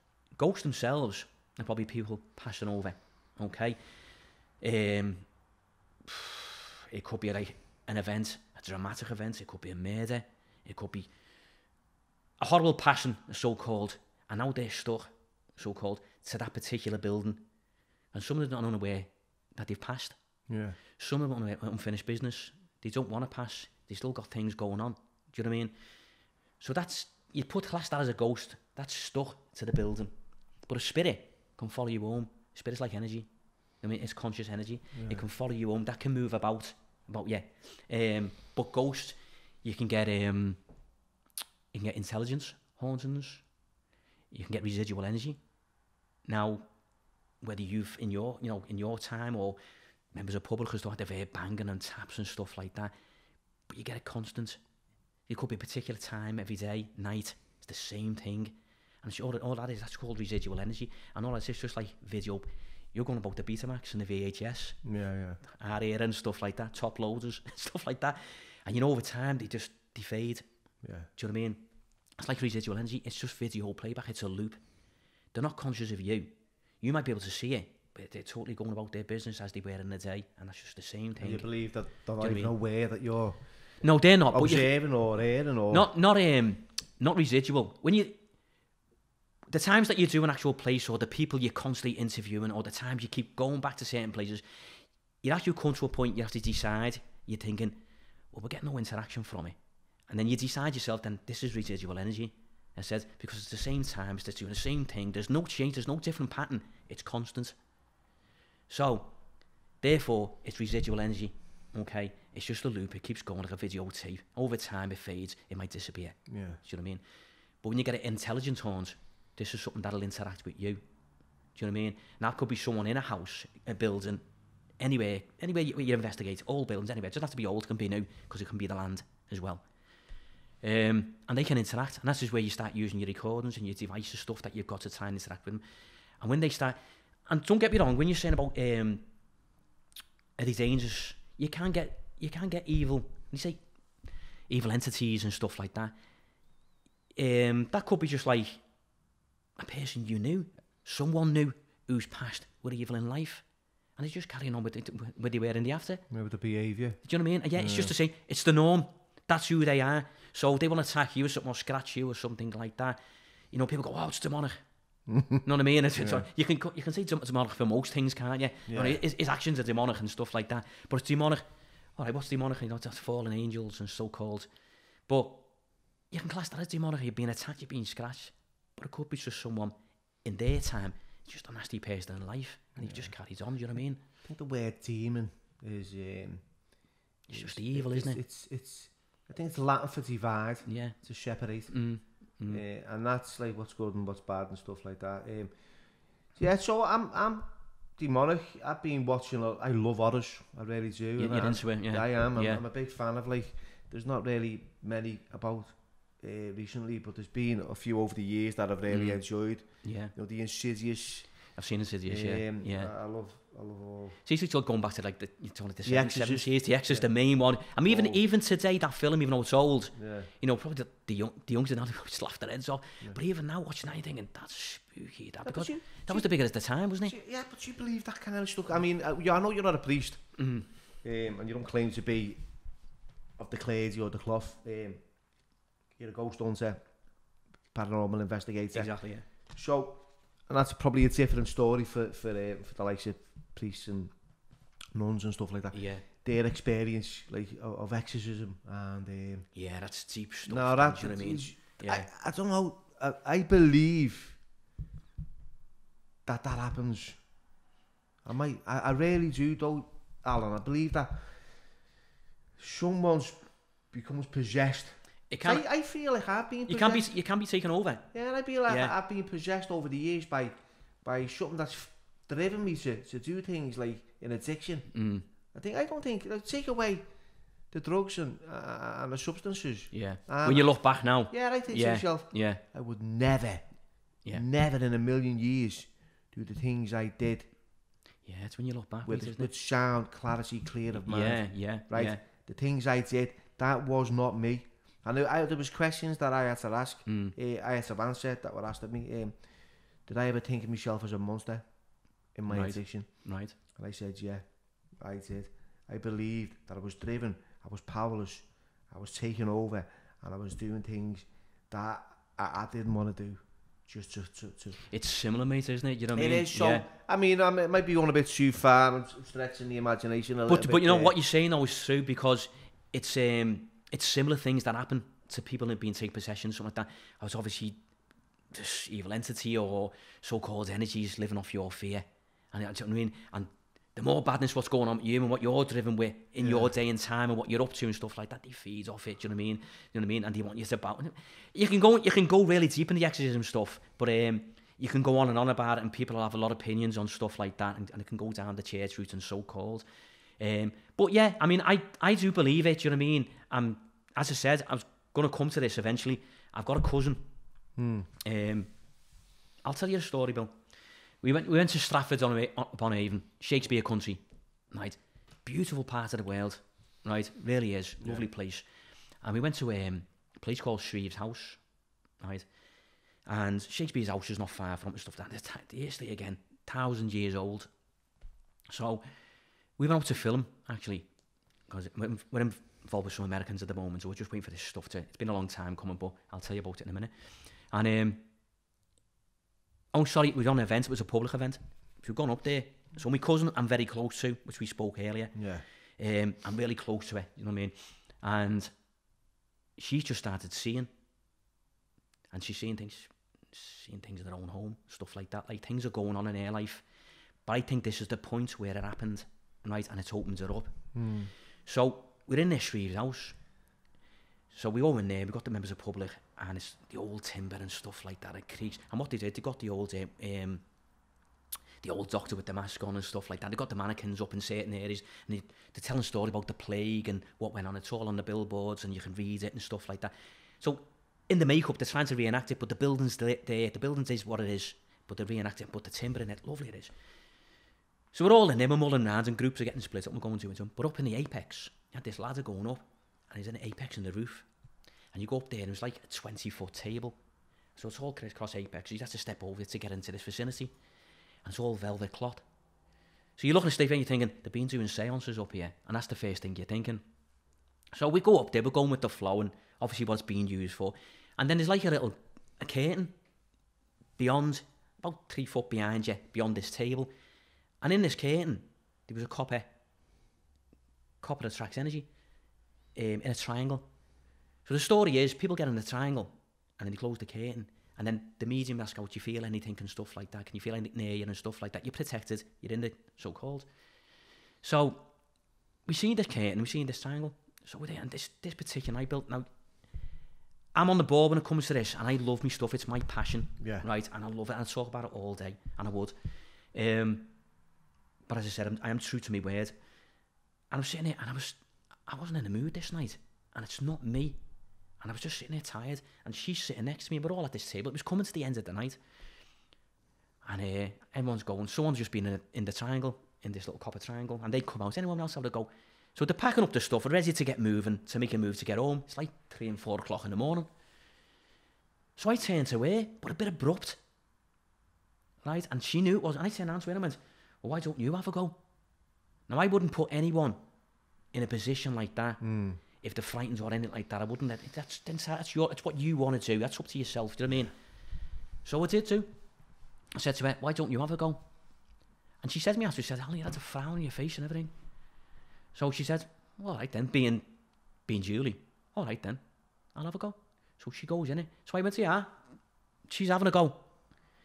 themselves are probably people passing over, okay? It could be like an event, a dramatic event. It could be a murder. It could be a horrible passion, so-called. And now they're stuck, so-called, to that particular building. And some of them are not unaware that they've passed. Yeah. Some of them are unfinished business. They don't want to pass. They still got things going on. Do you know what I mean? So that's, you put class that as a ghost, that's stuck to the building. But a spirit can follow you home. Spirit's like energy. I mean, it's conscious energy. Yeah. It can follow you home. That can move about yeah. But ghost, you can get intelligence, hauntings. You can get residual energy. Now, whether you've in your time or members of public don't have to hear banging and taps and stuff like that, but you get it constant. It could be a particular time every day, night. It's the same thing, and all that is, that's called residual energy. And all that is just like video. You're going about the Betamax and the VHS, our era and stuff like that, top loaders, stuff like that. And over time they fade. Yeah. Do you know what I mean? It's like residual energy. It's just video playback. It's a loop. They're not conscious of you. You might be able to see it, but they're totally going about their business as they were in the day, and that's just the same thing. And you believe that they're not even aware that you're no, they're not observing or hearing or not residual. When the times that you do an actual place, or the people you're constantly interviewing, or the times you keep going back to certain places, you actually come to a point you have to decide. You're thinking, well, we're getting no interaction from it, and then you decide yourself, then this is residual energy. I said, because it's the same times, it's doing the same thing, there's no change, there's no different pattern, it's constant. So, therefore, it's residual energy, okay? It's just a loop, it keeps going like a videotape. Over time, it fades, it might disappear. Yeah. Do you know what I mean? But when you get an intelligent haunt, this is something that'll interact with you. Do you know what I mean? And that could be someone in a house, a building, anywhere you investigate, all buildings, anywhere. It doesn't have to be old, it can be new, because it can be the land as well. And they can interact, and that's just where you start using your recordings and your devices, stuff that you've got to try and interact with them. And when they start, and don't get me wrong, when you're saying about are they dangerous, you can get evil. You say evil entities and stuff like that. That could be just like a person you knew, someone knew who's passed with evil in life, and they're just carrying on with they were in the after. With the behaviour. Do you know what I mean? Yeah, it's just the same. It's the norm. That's who they are. So if they want to attack you or something, or scratch you or something like that, people go, oh, it's demonic. You know what I mean? You can say demonic for most things, can't you? Yeah. His actions are demonic and stuff like that. But it's demonic. All right, what's demonic? That's fallen angels and so-called. But you can class that as demonic. You're being attacked, you're being scratched. But it could be just someone in their time, just a nasty person in life, and he just carries on. Do you know what I mean? I think the word demon is it's just evil, isn't it? I think it's Latin for divide. Yeah. To separate. And that's like what's good and what's bad and stuff like that. Yeah, so I'm demonic. I've been watching. I love horrors. I really do. You're into it, yeah. I am. I'm a big fan of there's not really many about recently, but there's been a few over the years that I've really enjoyed. Yeah. The Insidious. I've seen Insidious, yeah. I love all. See, still going back to the 70s, The Exorcist, the main one. I mean, even today, that film, even though it's old, probably the youngster now just laughed their heads off. Yeah. But even now, watching that, you're thinking, that's spooky. That was the biggest at the time, wasn't it? Yeah, but you believe that kind of stuff. I mean, I know you're not a priest, and you don't claim to be of the clergy or the cloth. You're a ghost hunter, paranormal investigator. Exactly, yeah. So, and that's probably a different story for the likes of priests and nuns and stuff like that. Yeah. Their experience of exorcism and yeah, that's deep stuff. No, that's, you know what I mean? Yeah. I don't know. I believe that happens. I really do, though, Alan. I believe that someone becomes possessed. I feel like I've been possessed. You can be taken over. Yeah, and I feel like I've been possessed over the years by something that's driven me to do things like an addiction. I don't think take away the drugs and the substances. Yeah. When you look back now. Yeah, I think to myself, I would never Yeah. Never in a million years do the things I did Yeah, it's when you look back with sound, clarity, clear of mind. Yeah, right? Yeah. The things I did, that was not me. And there was questions that I had to ask. I had to answer that were asked of me. Did I ever think of myself as a monster in my addiction? Right. And I said, yeah, I did. I believed that I was driven, I was powerless, I was taking over, and I was doing things that I didn't want to do. Just to It's similar, mate, isn't it? You know what I mean? It is. So, yeah. I mean, it might be going a bit too far. I'm stretching the imagination a little bit. But you know what you're saying though is true, because it's similar things that happen to people who've been taking possession, something like that. I was obviously this evil entity or so-called energies living off your fear, and you know what I mean. And the more badness what's going on with you and what you're driven with in your day and time and what you're up to and stuff like that, they feed off it. Do you know what I mean? You know what I mean? And they want you to about. You can go really deep in the exorcism stuff, but you can go on and on about it, and people will have a lot of opinions on stuff like that, and it can go down the church route and so-called. But yeah, I mean, I do believe it. Do you know what I mean? As I said, I was going to come to this eventually. I've got a cousin. I'll tell you a story, Bill. We went to Stratford-upon-Avon, Shakespeare country, right? Beautiful part of the world, right? Really is. Lovely place. And we went to a place called Shreve's House, right? And Shakespeare's house is not far from it, stuff like that. The history again, 1,000 years old. So we went out to film, actually, because we're involved with some Americans at the moment, so we're just waiting for this stuff to... It's been a long time coming, but I'll tell you about it in a minute. And... oh, sorry, it was on an event. It was a public event. So we've gone up there. So my cousin, I'm very close to, which we spoke earlier. Yeah. I'm really close to her, you know what I mean? And she's just started seeing. And she's seeing things in her own home, stuff like that. Like, things are going on in her life. But I think this is the point where it happened, right? And it's opened her up. So we're in this Shreve's house. So we all in there, we got the members of public, and it's the old timber and stuff like that, it creaks. And what they did, they got the old doctor with the mask on and stuff like that. They got the mannequins up in certain areas, and they're telling a story about the plague and what went on. It's all on the billboards, and you can read it and stuff like that. So in the makeup, they're trying to reenact it, but the building's there. The building is what it is, but they're reenacting it, but the timber in it, lovely it is. So we're all in there, we're mulling around, and groups are getting split up, we're going to and to. But up in the apex, you had this ladder going up, and he's in the apex in the roof. And you go up there, and it was like a 20-foot table. So it's all crisscross apex. So you have to step over it to get into this vicinity. And it's all velvet cloth. So you're looking at Steve and you're thinking, they've been doing seances up here. And that's the first thing you're thinking. So we go up there, we're going with the flow, and obviously what it's being used for. And then there's like a curtain beyond, about 3 foot behind you, beyond this table. And in this curtain, there was a copper attracts energy in a triangle. So the story is, people get in the triangle, and then they close the curtain, and then the medium asks how you feel anything and stuff like that. Can you feel anything near you and stuff like that? You're protected. You're in the so-called. So we see this curtain, we see this triangle. So we're there, and this particular night built. Now, I'm on the board when it comes to this, and I love my stuff. It's my passion, right? And I love it, and I talk about it all day, and I would. But as I said, I am true to my word. And I'm sitting there, and I wasn't in the mood this night, and it's not me. And I was just sitting there tired, and she's sitting next to me, and we're all at this table. It was coming to the end of the night. And everyone's going, someone's just been in the triangle, in this little copper triangle, and they come out. Anyone else have to go? So they're packing up the stuff, we're ready to get moving, to make a move to get home. It's like 3 and 4 o'clock in the morning. So I turned to her, but a bit abrupt. Right? And she knew it was, and I turned around to her and went, well, why don't you have a go? Now, I wouldn't put anyone in a position like that. If they're frightened or anything like that, I wouldn't. It's what you want to do. That's up to yourself. Do you know what I mean? So I did too. I said to her, why don't you have a go? And she said to me after, she said, Alan, you had a frown on your face and everything. So she said, all right then, being Julie, all right then, I'll have a go. So she goes in it. So I went to her, she's having a go.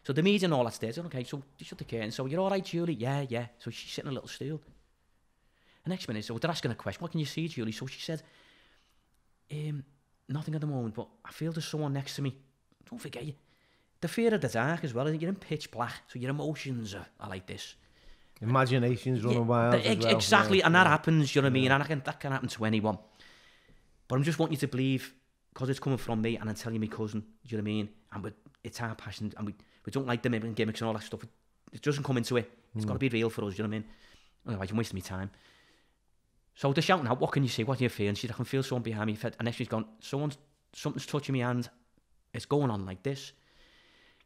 So the media and all that's there. So, okay, so they shut the curtain. So you're all right, Julie? Yeah. So she's sitting on a little stool. The next minute, so they're asking a question, what can you see, Julie? So she said, nothing at the moment, but I feel there's someone next to me. Don't forget, the fear of the dark as well. You're in pitch black, so your emotions are like this. Imagination's running wild as well. Exactly, and that happens, you know what I mean? And that can happen to anyone. But I'm just wanting you to believe because it's coming from me and I'm telling my cousin, do you know what I mean? And it's our passion, and we don't like the gimmicks and all that stuff. It doesn't come into it. It's got to be real for us, do you know what I mean? Otherwise, you're wasting my time. So they're shouting out, what can you see? What do you feel? And she's like, I can feel someone behind me. And then she's gone, something's touching my hand. It's going on like this.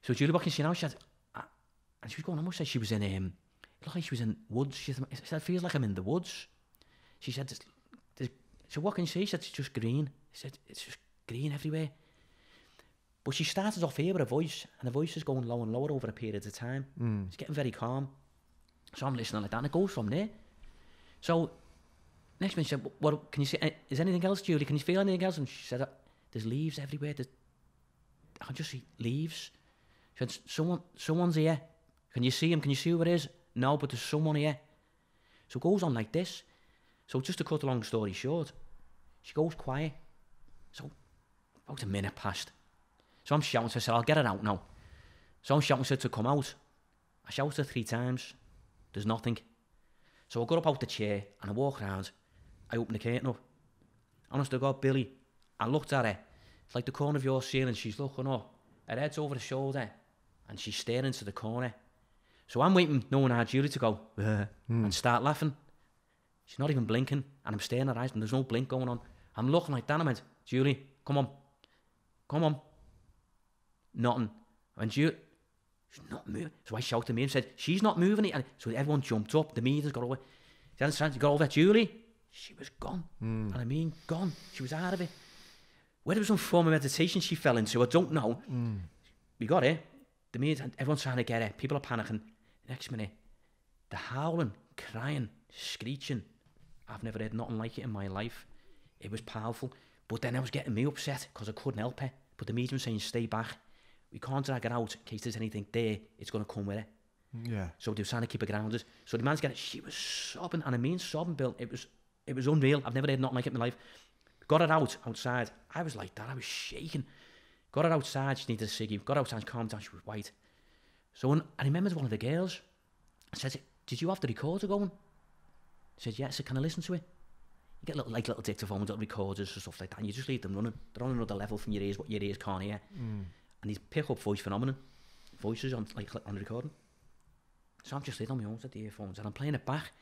So Julie, what can you see now? She said, and she was going, I must say she was in, it looked like she was in woods. She said, it feels like I'm in the woods. She said, so what can you see? She said, it's just green. She said, it's just green everywhere. But she started off here with a voice, and the voice is going lower and lower over a period of time. It's getting very calm. So I'm listening like that, and it goes from there. So next minute she said, what can you see? Is anything else, Julie? Can you feel anything else? And she said, there's leaves everywhere. I can just see leaves. She said, someone's here. Can you see him? Can you see who it is? No, but there's someone here. So it goes on like this. So just to cut a long story short, she goes quiet. So about a minute passed. So I'm shouting to her, I said, I'll get her out now. So I'm shouting to her to come out. I shouted her 3 times. There's nothing. So I got up out the chair and I walked around. I opened the curtain up. Honest to God, Billy, I looked at her. It's like the corner of your ceiling. She's looking up. Her head's over the shoulder and she's staring into the corner. So I'm waiting, knowing I had Julie to go and start laughing. She's not even blinking, and I'm staring at her eyes, and there's no blink going on. I'm looking like that, and I went, Julie, come on. Nothing. And Julie, she's not moving. So I shouted to me and said, she's not moving. And so everyone jumped up, the media's got over. The other side, got over, Julie, she was gone. And I mean, gone. She was out of it. Whether it was some form of meditation she fell into, I don't know. We got it. The media, everyone's trying to get it. People are panicking. Next minute, they're howling, crying, screeching. I've never heard nothing like it in my life. It was powerful. But then I was getting me upset because I couldn't help it. But the medium was saying, stay back. We can't drag it out in case there's anything there. It's going to come with it. Yeah. So they were trying to keep it grounded. So the man's getting it. She was sobbing. And I mean sobbing, Bill. It was unreal. I've never heard nothing like it in my life. Got it out outside. I was like that. I was shaking. Got her outside. She needed a ciggy. Got her outside. Calmed down. She was white. So when I remembered one of the girls. I said, did you have the recorder going? I said, yeah. I said, can I listen to it? You get little dictaphones, little recorders and stuff like that, and you just leave them running. They're on another level from your ears, what your ears can't hear. And these pick up voices on on the recording. So I'm just sitting on my own with the earphones, and I'm playing it back.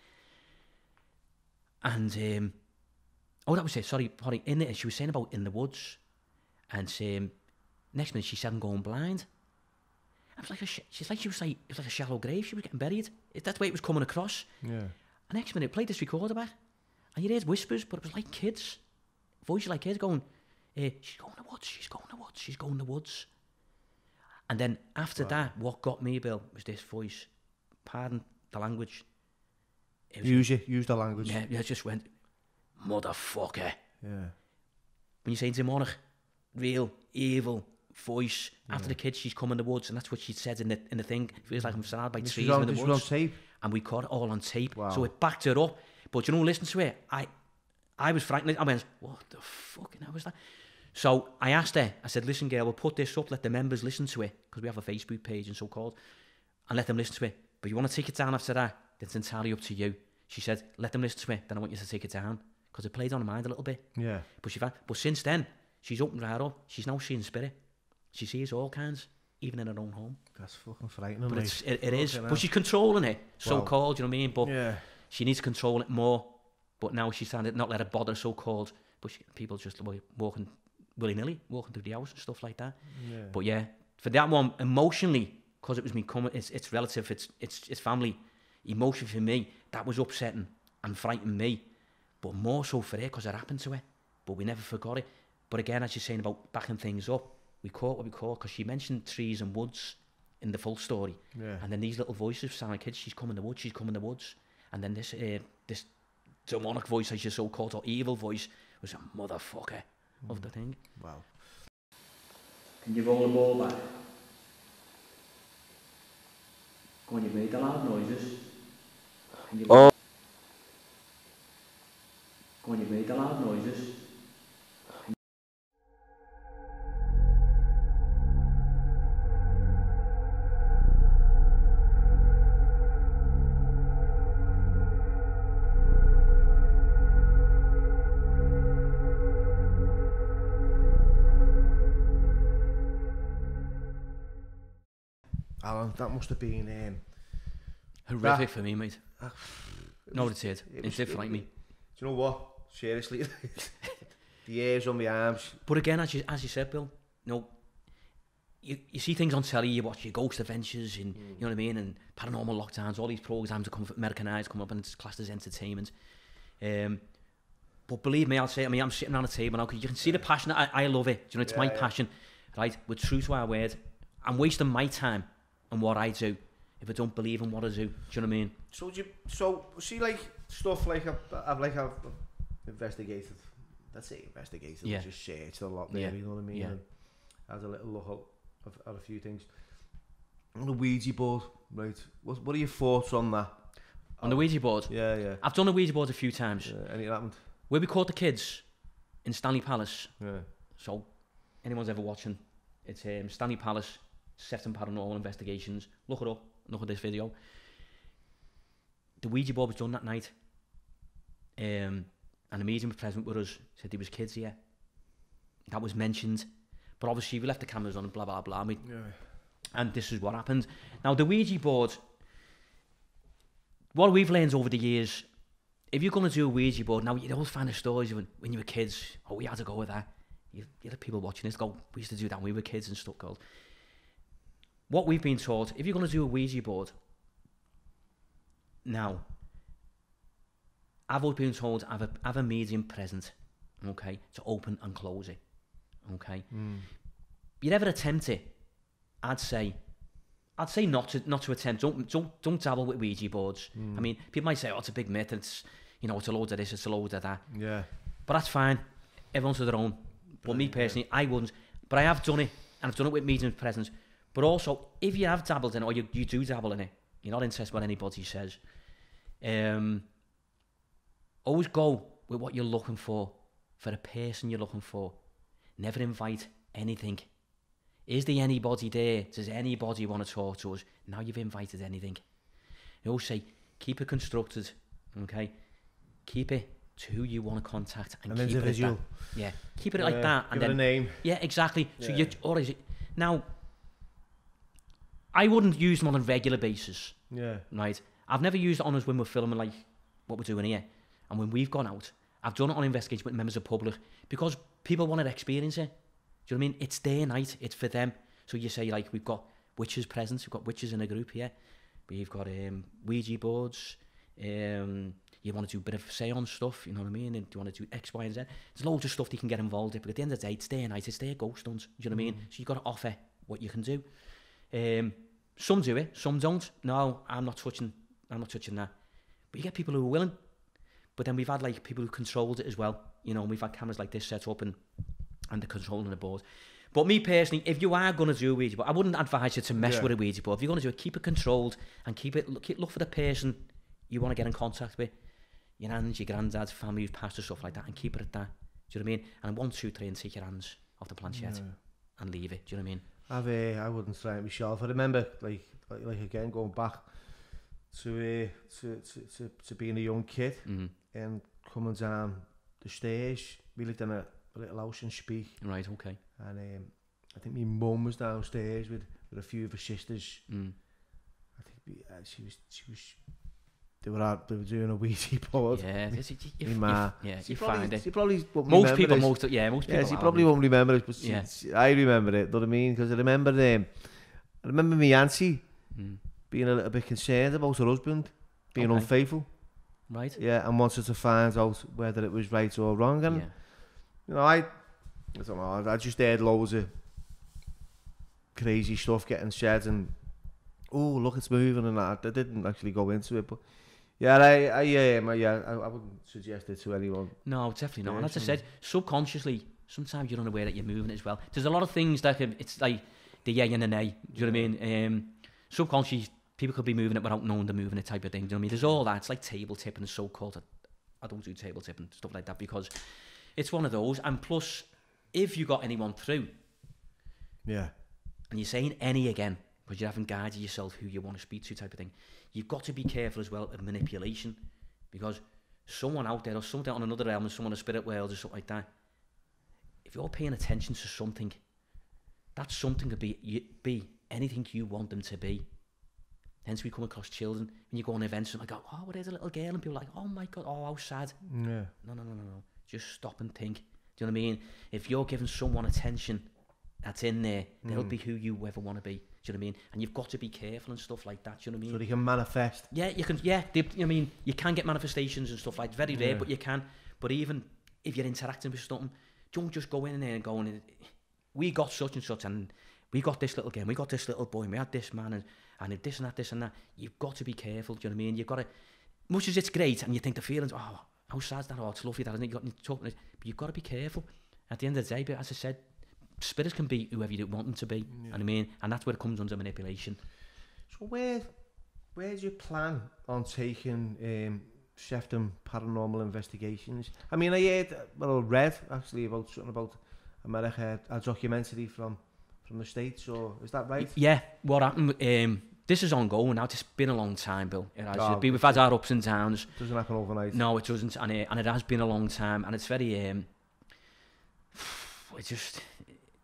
And that was it. Sorry. In it, she was saying about in the woods, and next minute she said I'm going blind. I was like, it was like a shallow grave. She was getting buried. That's the way it was coming across. Yeah. And next minute, played this recorder back, and you heard whispers, but it was like kids, voices like kids going, "She's going to the woods. She's going to the woods. She's going to the woods." And then after that, what got me, Bill, was this voice. Pardon the language. Use the language. Yeah, it just went, motherfucker. Yeah. When you say demonic, real, evil voice. After the kids, she's come in the woods, and that's what she said in the thing. It feels like I'm surrounded by trees in the woods. On tape. And we caught it all on tape. Wow. So it backed it up. But listen to it. I was frightened. I went, what the fucking hell was that? So I asked her, I said, listen, girl, we'll put this up, let the members listen to it, because we have a Facebook page and so-called, and let them listen to it. But you want to take it down after that, it's entirely up to you. She said, let them listen to it, then I want you to take it down, because it played on her mind a little bit. Yeah. But since then, she's opened her up. She's now seeing spirit. She sees all kinds, even in her own home. That's fucking frightening. But it is. But she's controlling it, so-called, you know what I mean? But she needs to control it more. But now she's trying to not let her bother, so-called. But people just walking willy-nilly, walking through the house and stuff like that. Yeah. But yeah, for that one, emotionally, because it was me coming, it's relative, it's family. Emotion for me, that was upsetting and frightened me. But more so for her, because it happened to her. But we never forgot it. But again, as you're saying about backing things up, we caught what we caught, because she mentioned trees and woods in the full story. Yeah. And then these little voices sound like kids, she's coming the woods, she's coming the woods. And then this demonic voice, as you so-called, or evil voice, was a motherfucker of the thing. Wow. Can you roll the ball back? Go on, you made the loud noises. Go on, you made the loud noises. Alan, that must have been horrific for me, mate. No, it did. It did frighten me. Do you know what? Seriously, the hairs on my arms. But again, as you said, Bill, you see things on telly, you watch your Ghost Adventures, and you know what I mean, and Paranormal Lockdowns, all these programs that come from Americanized, come up and it's classed as entertainment. But believe me, I'm sitting on a table now, because you can see the passion. I love it. Do you know, it's my passion, right? We're true to our word. I'm wasting my time on what I do if I don't believe in what I do. Do you know what I mean? So see, like stuff like I've investigated. That's it, investigated. Yeah. Just searched a lot there. You know what I mean? Yeah. And had a little look at a few things. On the Ouija board, right? What are your thoughts on that? On the Ouija board? Yeah. I've done a Ouija board a few times. Anything happened? Where we caught the kids in Stanley Palace. Yeah. So, anyone's ever watching, it's Stanley Palace, Sefton Paranormal Investigations. Look it up, look at this video. The Ouija board was done that night. And the medium was present with us, said there was kids here. That was mentioned. But obviously we left the cameras on and blah, blah, blah. And this is what happened. Now, the Ouija board, what we've learned over the years, if you're going to do a Ouija board, now you always find the stories of when you were kids, we had to go with that. You had people watching this go, we used to do that when we were kids and stuff, girls. What we've been taught, if you're going to do a Ouija board, now, I've always been told have a medium present, okay, to open and close it, okay. You never attempt it. I'd say not to attempt. Don't dabble with Ouija boards. I mean, people might say, oh, it's a big myth. It's it's a load of this, it's a load of that. Yeah. But that's fine. Everyone's to their own. But me personally, I wouldn't. But I have done it, and I've done it with medium presence. But also, if you have dabbled in it, or you do dabble in it, you're not interested in what anybody says. Always go with what you're looking for the person you're looking for. Never invite anything. Is there anybody there? Does anybody want to talk to us? Now you've invited anything. You always say, keep it constructed, okay? Keep it to who you want to contact and keep individual. it at that. Yeah, keep it like that. And give then it a name. Yeah, exactly. So now, I wouldn't use them on a regular basis. Yeah. Right? I've never used it on us when we're filming like what we're doing here. And when we've gone out, I've done it on investigation with members of the public because people want to experience it. Do you know what I mean? It's their night. It's for them. So you say, like, we've got witches present. We've got witches in a group here. We've got Ouija boards. You want to do a bit of seance stuff, you know what I mean? And you want to do X, Y, and Z. There's loads of stuff that you can get involved in. But at the end of the day, it's their night. It's their ghost hunt. Do you know what I mean? So you've got to offer what you can do. Some do it. Some don't. No, I'm not touching that. But you get people who are willing. But then we've had like people who controlled it as well. You know, and we've had cameras like this set up and they're controlling the board. But me personally, if you are going to do a Ouija board, I wouldn't advise you to mess with a Ouija board. If you're going to do it, keep it controlled and look for the person you want to get in contact with. Your nan's, your granddad's, family who's passed or stuff like that, and keep it at that. Do you know what I mean? And 1, 2, 3, and take your hands off the planchette and leave it. Do you know what I mean? I wouldn't try it myself. I remember like again going back to being a young kid and coming down the stairs. We lived in a little house in Speke. Right, okay. And I think my mum was downstairs with a few of her sisters. I think she was. They were doing a Ouija board. Yeah, you find it. She probably won't most remember people, this. most people. She probably won't remember it, but I remember it. Know what I mean? Because I remember my auntie being a little bit concerned about her husband being unfaithful. Right. Yeah, and wanted to find out whether it was right or wrong. And you know, I don't know. I just heard loads of crazy stuff getting said, and look, it's moving, and that. I didn't actually go into it, but. Yeah, I wouldn't suggest it to anyone. No, definitely not. And as I said, subconsciously, sometimes you're unaware that you're moving it as well. There's a lot of things that it's like the yay and the nay. Do you know what I mean? Subconsciously, people could be moving it without knowing they're moving it type of thing. Do you know what I mean? There's all that. It's like table tipping, so-called. I don't do table tipping, stuff like that, because it's one of those. And plus, if you got anyone through, and you're saying any again, because you haven't guided yourself who you want to speak to type of thing, you've got to be careful as well of manipulation, because someone out there or something on another realm, someone in the spirit world or something like that, if you're paying attention to something, that something could be anything you want them to be. Hence we come across children, when you go on events and I go, oh, well, there's a little girl, and people are like, oh my God, oh, how sad. Yeah. No. Just stop and think. Do you know what I mean? If you're giving someone attention that's in there, they'll be who you ever want to be. Do you know what I mean? And you've got to be careful and stuff like that. Do you know what I mean? So they can manifest. Yeah, you can. Yeah, you know what I mean? You can get manifestations and stuff like that. Very rare, but you can. But even if you're interacting with something, don't just go in there and go, we got such and such, and we got this little girl, we got this little boy, and we had this man, and this and that, this and that. You've got to be careful. Do you know what I mean? You've got to, much as it's great, and you think the feelings, oh, how sad's that? Oh, it's lovely that, isn't it? You got to talk, but you've got to be careful. At the end of the day, but as I said, spirits can be whoever you want them to be. You know what I mean? And that's where it comes under manipulation. So where's your plan on taking Sefton Paranormal Investigations? I mean, I heard, well, read actually about something about America, a documentary from the States, or is that right? Yeah, what happened, this is ongoing now. It's been a long time, Bill. It has. We've had our ups and downs. It doesn't happen overnight. No, it doesn't, and it has been a long time, and it's very,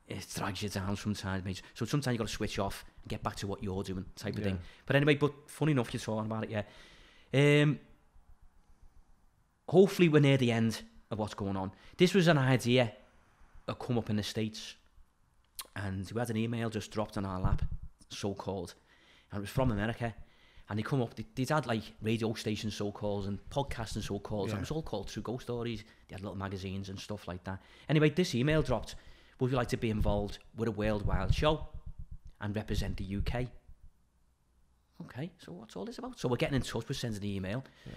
it drags you down sometimes, mate. So sometimes you got to switch off and get back to what you're doing, type of thing. But anyway, funny enough, you're talking about it, yeah. Hopefully we're near the end of what's going on. This was an idea that come up in the States, and we had an email just dropped on our lap, so-called, and it was from America. And they come up, they'd had like radio stations, so-calls, and podcasts and so-calls. And it was all called True Ghost Stories. They had little magazines and stuff like that. Anyway, this email dropped. Would you like to be involved with a worldwide show and represent the UK? Okay, so what's all this about? So we're getting in touch, we're sending the email. Yeah.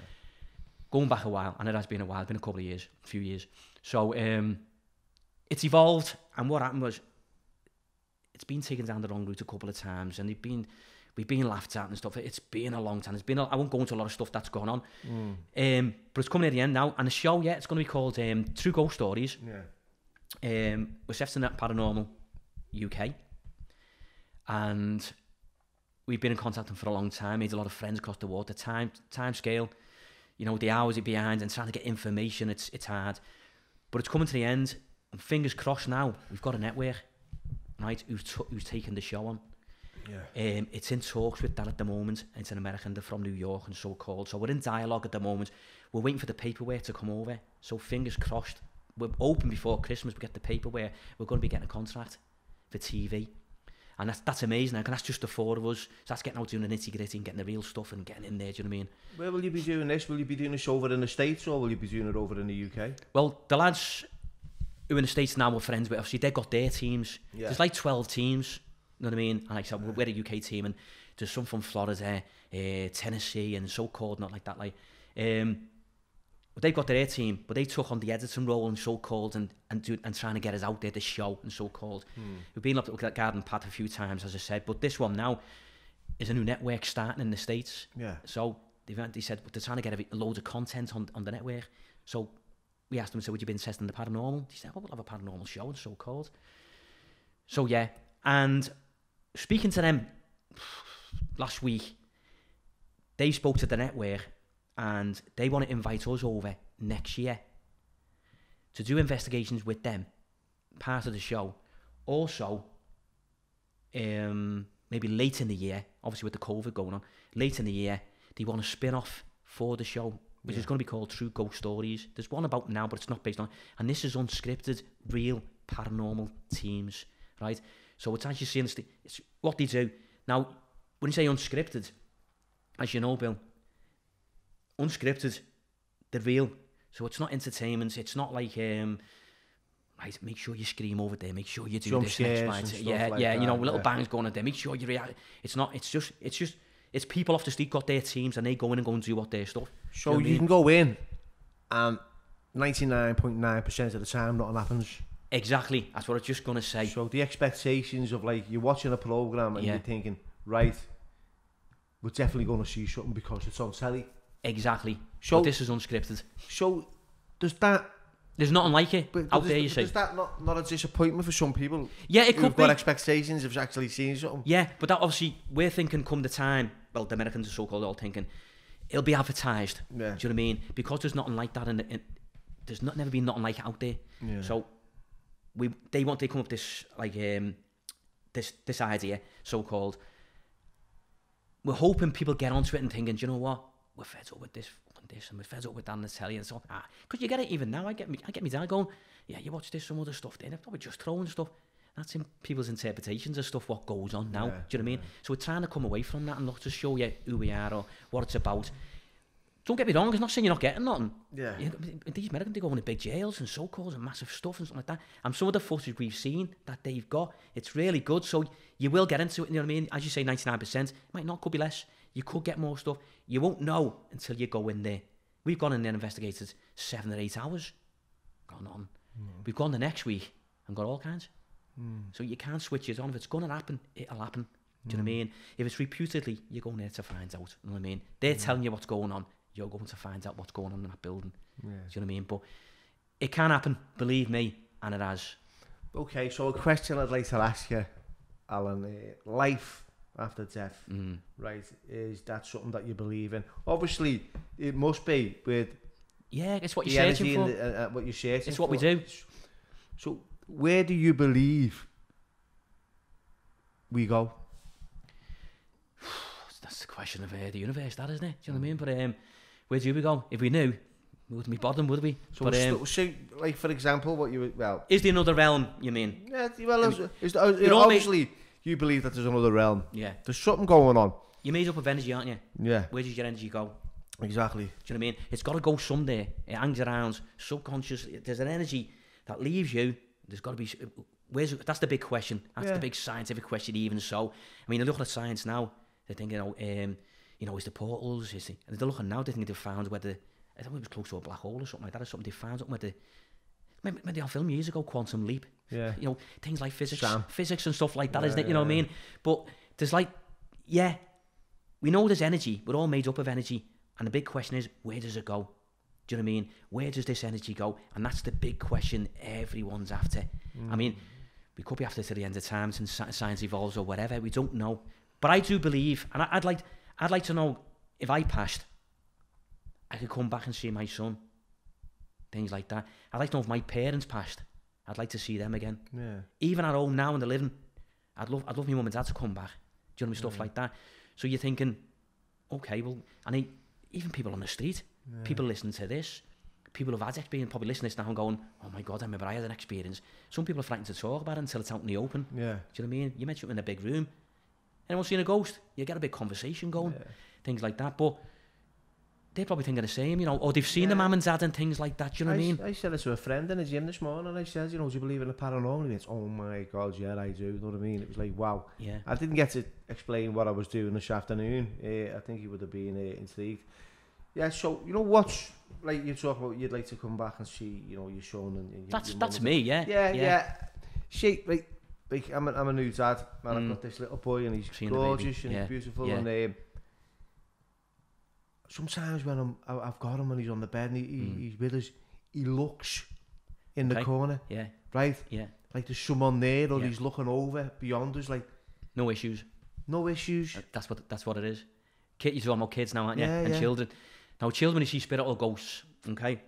Going back a while, and it has been a while, it's been a couple of years, a few years. So it's evolved, and what happened was, it's been taken down the wrong route a couple of times, and we've been laughed at and stuff. It's been a long time. I won't go into a lot of stuff that's gone on. But it's coming at the end now. And the show, it's going to be called True Ghost Stories. Yeah. We're Sefton Paranormal UK. And we've been in contact with them for a long time. Made a lot of friends across the world. The time scale, you know, the hours behind and trying to get information, it's hard. But it's coming to the end. And fingers crossed now, we've got a network, right, who's taking the show on. Yeah. It's in talks with that at the moment. It's an American, they're from New York and so-called. So we're in dialogue at the moment. We're waiting for the paperwork to come over. So fingers crossed. We're open before Christmas. We get the paperwork. We're going to be getting a contract for TV. And that's amazing. And that's just the four of us. So that's getting out doing the nitty-gritty and getting the real stuff and getting in there, do you know what I mean? Where will you be doing this? Will you be doing this over in the States, or will you be doing it over in the UK? Well, the lads who are in the States now we're friends with, obviously they've got their teams. Yeah. There's like 12 teams. You know what I mean? And like I said, we're a UK team, and there's some from Florida, Tennessee, and so-called, not like that. Like, but they've got their team, but they took on the editing role and so-called, and trying to get us out there, this show and so-called. We've been up at Garden Path a few times, as I said, but this one now is a new network starting in the States. Yeah. So they said they're trying to get loads of content on the network. So we asked them, so would you be interested in the paranormal? They said, well, we'll have a paranormal show and so-called. So yeah, and speaking to them last week, they spoke to the network and they want to invite us over next year to do investigations with them, part of the show. Also, maybe late in the year, obviously with the COVID going on, late in the year, they want a spin-off for the show, which is going to be called True Ghost Stories. There's one about now, but it's not based on, and this is unscripted, real paranormal teams, right? So it's actually seeing it's what they do. Now, when you say unscripted, as you know, Bill, unscripted, they're real. So it's not entertainment. It's not like, right, make sure you scream over there. Make sure you do this next night. Yeah, like you know, little bangs going on there. Make sure you react. It's not. It's people off the street got their teams and they go in and go and do what their stuff. So you can go in, and 99.9% of the time nothing happens. Exactly, that's what I was just going to say. So the expectations of, like, you're watching a programme and you're thinking, right, we're definitely going to see something because it's on telly. Exactly. So but this is unscripted. So there's nothing like it out there, you see. Is that not a disappointment for some people? Yeah, it could be. Got expectations of actually seeing something. Yeah, but that obviously, we're thinking come the time, well, the Americans are so-called all thinking, it'll be advertised. Yeah. Do you know what I mean? Because there's nothing like that, there's never been nothing like it out there. Yeah. So they come up with this, like, this idea, so-called. We're hoping people get onto it and thinking, do you know what? We're fed up with this and we're fed up with that on the telly and so on. Because you get it even now. I get me dad going, yeah, you watch this, some other stuff, they're probably just throwing stuff. That's in people's interpretations of stuff, what goes on now. Do you know what I mean? So we're trying to come away from that and look to show you who we are or what it's about. Don't get me wrong, it's not saying you're not getting nothing. Yeah. These Americans, they go into big jails and so-calls and massive stuff and something like that. And some of the footage we've seen that they've got, it's really good. So you will get into it, you know what I mean? As you say, 99%. It might not, could be less. You could get more stuff. You won't know until you go in there. We've gone in there and investigated 7 or 8 hours. Gone on. We've gone the next week and got all kinds. So you can't switch it on. If it's going to happen, it'll happen. Do you know what I mean? If it's reputedly, you're going there to find out. You know what I mean? They're telling you what's going on. You're going to find out what's going on in that building. Do you know what I mean? But it can happen, believe me, and it has. Okay, so a question I'd like to ask you, Alan, life after death, right? Is that something that you believe in? Obviously, it must be with... Yeah, it's what you're searching for. What you're searching for. It's what we do. So, where do you believe we go? That's the question of the universe, that, isn't it? Do you know what I mean? But where do we go? If we knew, we wouldn't be bothering, would we? So, like, for example, what you would... Well... Is there another realm, you mean? Yeah, well, obviously, you believe that there's another realm. Yeah. There's something going on. You're made up of energy, aren't you? Yeah. Where does your energy go? Exactly. Do you know what I mean? It's got to go somewhere. It hangs around, subconscious. There's an energy that leaves you. There's got to be... That's the big question. That's the big scientific question, even so. I mean, they're looking at science now. They're thinking, is the portals? And they're looking now, they think they've found whether... I think it was close to a black hole or something like that, or something they found out whether... Maybe our film years ago, Quantum Leap. Yeah. You know, things like physics and stuff like that, isn't it? You know what I mean? But there's like... Yeah, we know there's energy. We're all made up of energy. And the big question is, where does it go? Do you know what I mean? Where does this energy go? And that's the big question everyone's after. I mean, we could be after to the end of time since science evolves or whatever. We don't know. But I do believe, and I'd like to know, if I passed, I could come back and see my son. Things like that. I'd like to know if my parents passed. I'd like to see them again. Yeah. Even at home now and they're living, I'd love my mum and dad to come back. Do you know what I mean? Stuff like that. So you're thinking, okay, well, and even people on the street, people listening to this, people who've had experience probably listening to this now and going, oh my God, I remember I had an experience. Some people are frightened to talk about it until it's out in the open. Yeah. Do you know what I mean? You mentioned it in a big room. Anyone seen a ghost? You get a big conversation going, things like that. But they're probably thinking the same, you know, or they've seen the mum and dad and things like that. Do you know what I mean? I said it to a friend in the gym this morning. I said, you know, do you believe in the paranormal? And it's, oh my God, yeah, I do. You know what I mean? It was like, wow. Yeah. I didn't get to explain what I was doing this afternoon. I think he would have been intrigued. Yeah, so, you know, what's, like you talk about, you'd like to come back and see, you know, your son and that's me, yeah. Yeah. See, like I'm a new dad, and I've got this little boy, and he's gorgeous and he's beautiful, and sometimes when I've got him and he's on the bed and he's with us, he looks in the corner, right? Yeah. Like there's someone there, or he's looking over beyond us, like no issues. That's what it is. You're talking about kids now, aren't you? And children. Now, children, you see spirit or ghosts, okay?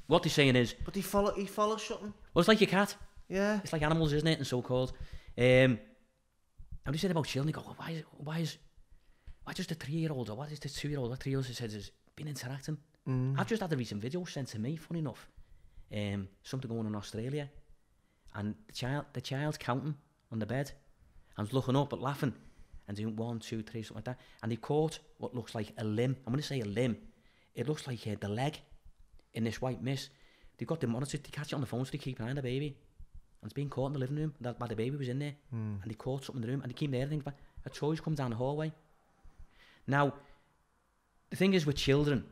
What they're saying is... But he follows something. Well, it's like your cat. Yeah. It's like animals, isn't it? And so-called. And they said about children, they go, well, why just a 3-year-old, or what is the 2-year-old, or 3-year-old has been interacting? I've just had a recent video sent to me, funny enough. Something going on in Australia. And the child's counting on the bed. And looking up but laughing. And doing 1, 2, 3, something like that. And they caught what looks like a limb. I'm going to say a limb. It looks like the leg in this white mist. They've got the monitor to catch it on the phone so they keep an eye on the baby. And it's being caught in the living room. While the baby was in there. And they caught something in the room. And they keep there and think, a toy's come down the hallway. Now, the thing is with children,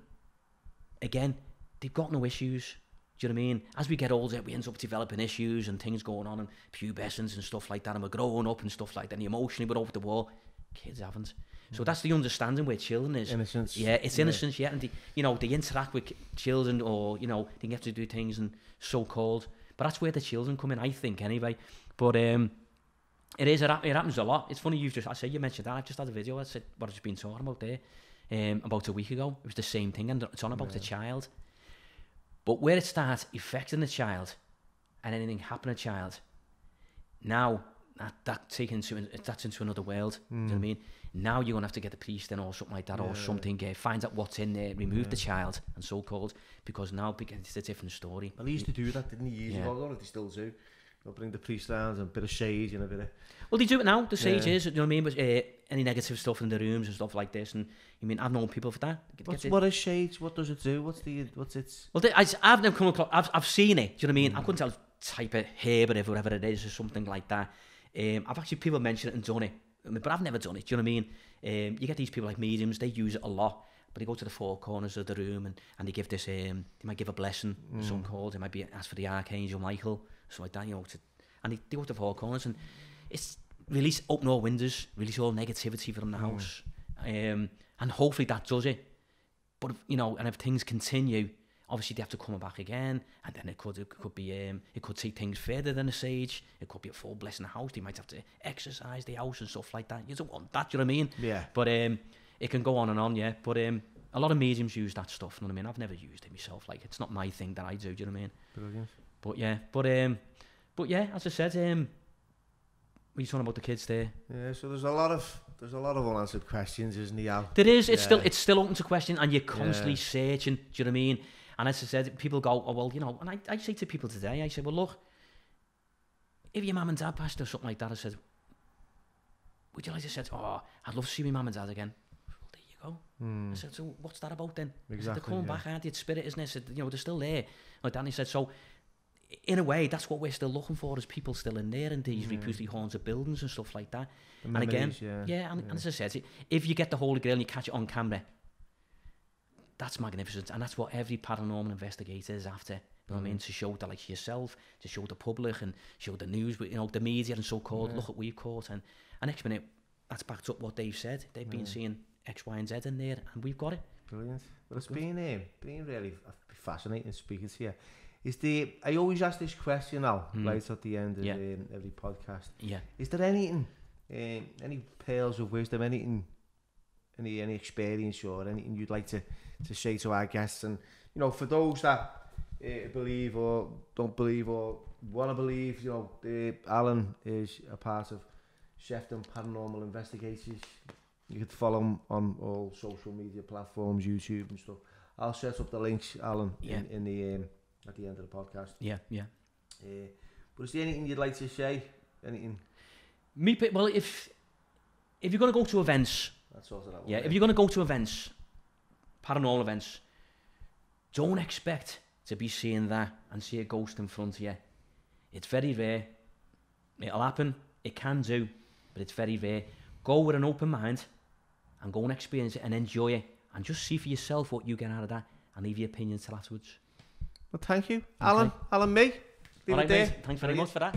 again, they've got no issues. Do you know what I mean? As we get older, we end up developing issues and things going on and pubescence and stuff like that. And we're growing up and stuff like that. And emotionally, we're over the wall. Kids haven't. So that's the understanding where children is. Innocence. Yeah, it's innocence, And they interact with children, or, they get to do things and so-called. But that's where the children come in, I think, anyway. But it happens a lot. It's funny, you mentioned that. I just had a video, I said what I've just been talking about there, about a week ago. It was the same thing, and it's on about the child. But where it starts affecting the child, and anything happen to the child, now that's into another world. Do you know what I mean? Now you're gonna have to get the priest in or something like that, or something. Find out what's in there, remove the child, and so called, because now it's a different story. Well, he used to do that, didn't he? Years ago, or they still do. They'll bring the priest down and a bit of sage and a bit of... Well, they do it now. The sage is, you know what I mean? But any negative stuff in the rooms and stuff like this, and I mean, I've known people for that. What is sage? What does it do? What's its? Well, I've never come across. I've seen it. Do you know what I mean? I couldn't tell type of herb or whatever it is or something like that. I've actually people mention it and done it, but I've never done it. Do you know what I mean? You get these people like mediums. They use it a lot. But they go to the four corners of the room and they give this. They might give a blessing. Some called. They might be asked for the Archangel Michael, something like that. You know, and they go to the four corners and it's release, open all windows, release all negativity from the house, and hopefully that does it. But if things continue, obviously they have to come back again, and then it could be it could take things further than a sage. It could be a full blessing the house. They might have to exercise the house and stuff like that. You don't want that, do you know what I mean? Yeah. But it can go on, yeah. But a lot of mediums use that stuff. You know what I mean? I've never used it myself. Like, it's not my thing that I do. Do you know what I mean? Brilliant. But yeah, as I said, were you talking about the kids there? Yeah, so there's a lot of unanswered questions, isn't there? There is. It's still open to question, and you're constantly searching. Do you know what I mean? And as I said, people go, oh well, and I say to people today, I say, well, look, if your mum and dad passed or something like that, I said, would you like to say, oh, I'd love to see my mum and dad again. Well, there you go. I said, so what's that about then? Exactly. Said, they're coming back, aren't they? It's spirit, isn't it? I said, they're still there. Like that. And he said, so. In a way, that's what we're still looking for, is people still in there in these reputedly haunted buildings and stuff like that. And again, and as I said, if you get the Holy Grail and you catch it on camera, that's magnificent, and that's what every paranormal investigator is after. You know what I mean? To show that, like yourself, to show the public and show the news, the media and so called. Look what we've caught, and next minute, that's backed up what they've said. They've been seeing X, Y, and Z in there, and we've got it. Brilliant. Well, it's been really fascinating speaking to you. I always ask this question now, right at the end of every podcast. Yeah. Is there anything, any pearls of wisdom, anything, any experience or anything you'd like to say to our guests? And, for those that believe or don't believe or want to believe, Alan is a part of Sefton Paranormal Investigators. You could follow him on all social media platforms, YouTube and stuff. I'll set up the links, Alan, in the... at the end of the podcast. Yeah. But is there anything you'd like to say? Anything? Well, if you're going to go to events... That's also that one. Yeah, if you're going to go to events, paranormal events, don't expect to be seeing that and see a ghost in front of you. It's very rare. It'll happen. It can do. But it's very rare. Go with an open mind and go and experience it and enjoy it. And just see for yourself what you get out of that and leave your opinions till afterwards. Well, thank you, Alan. Alan Mee. All right, mate. Thanks very much for that.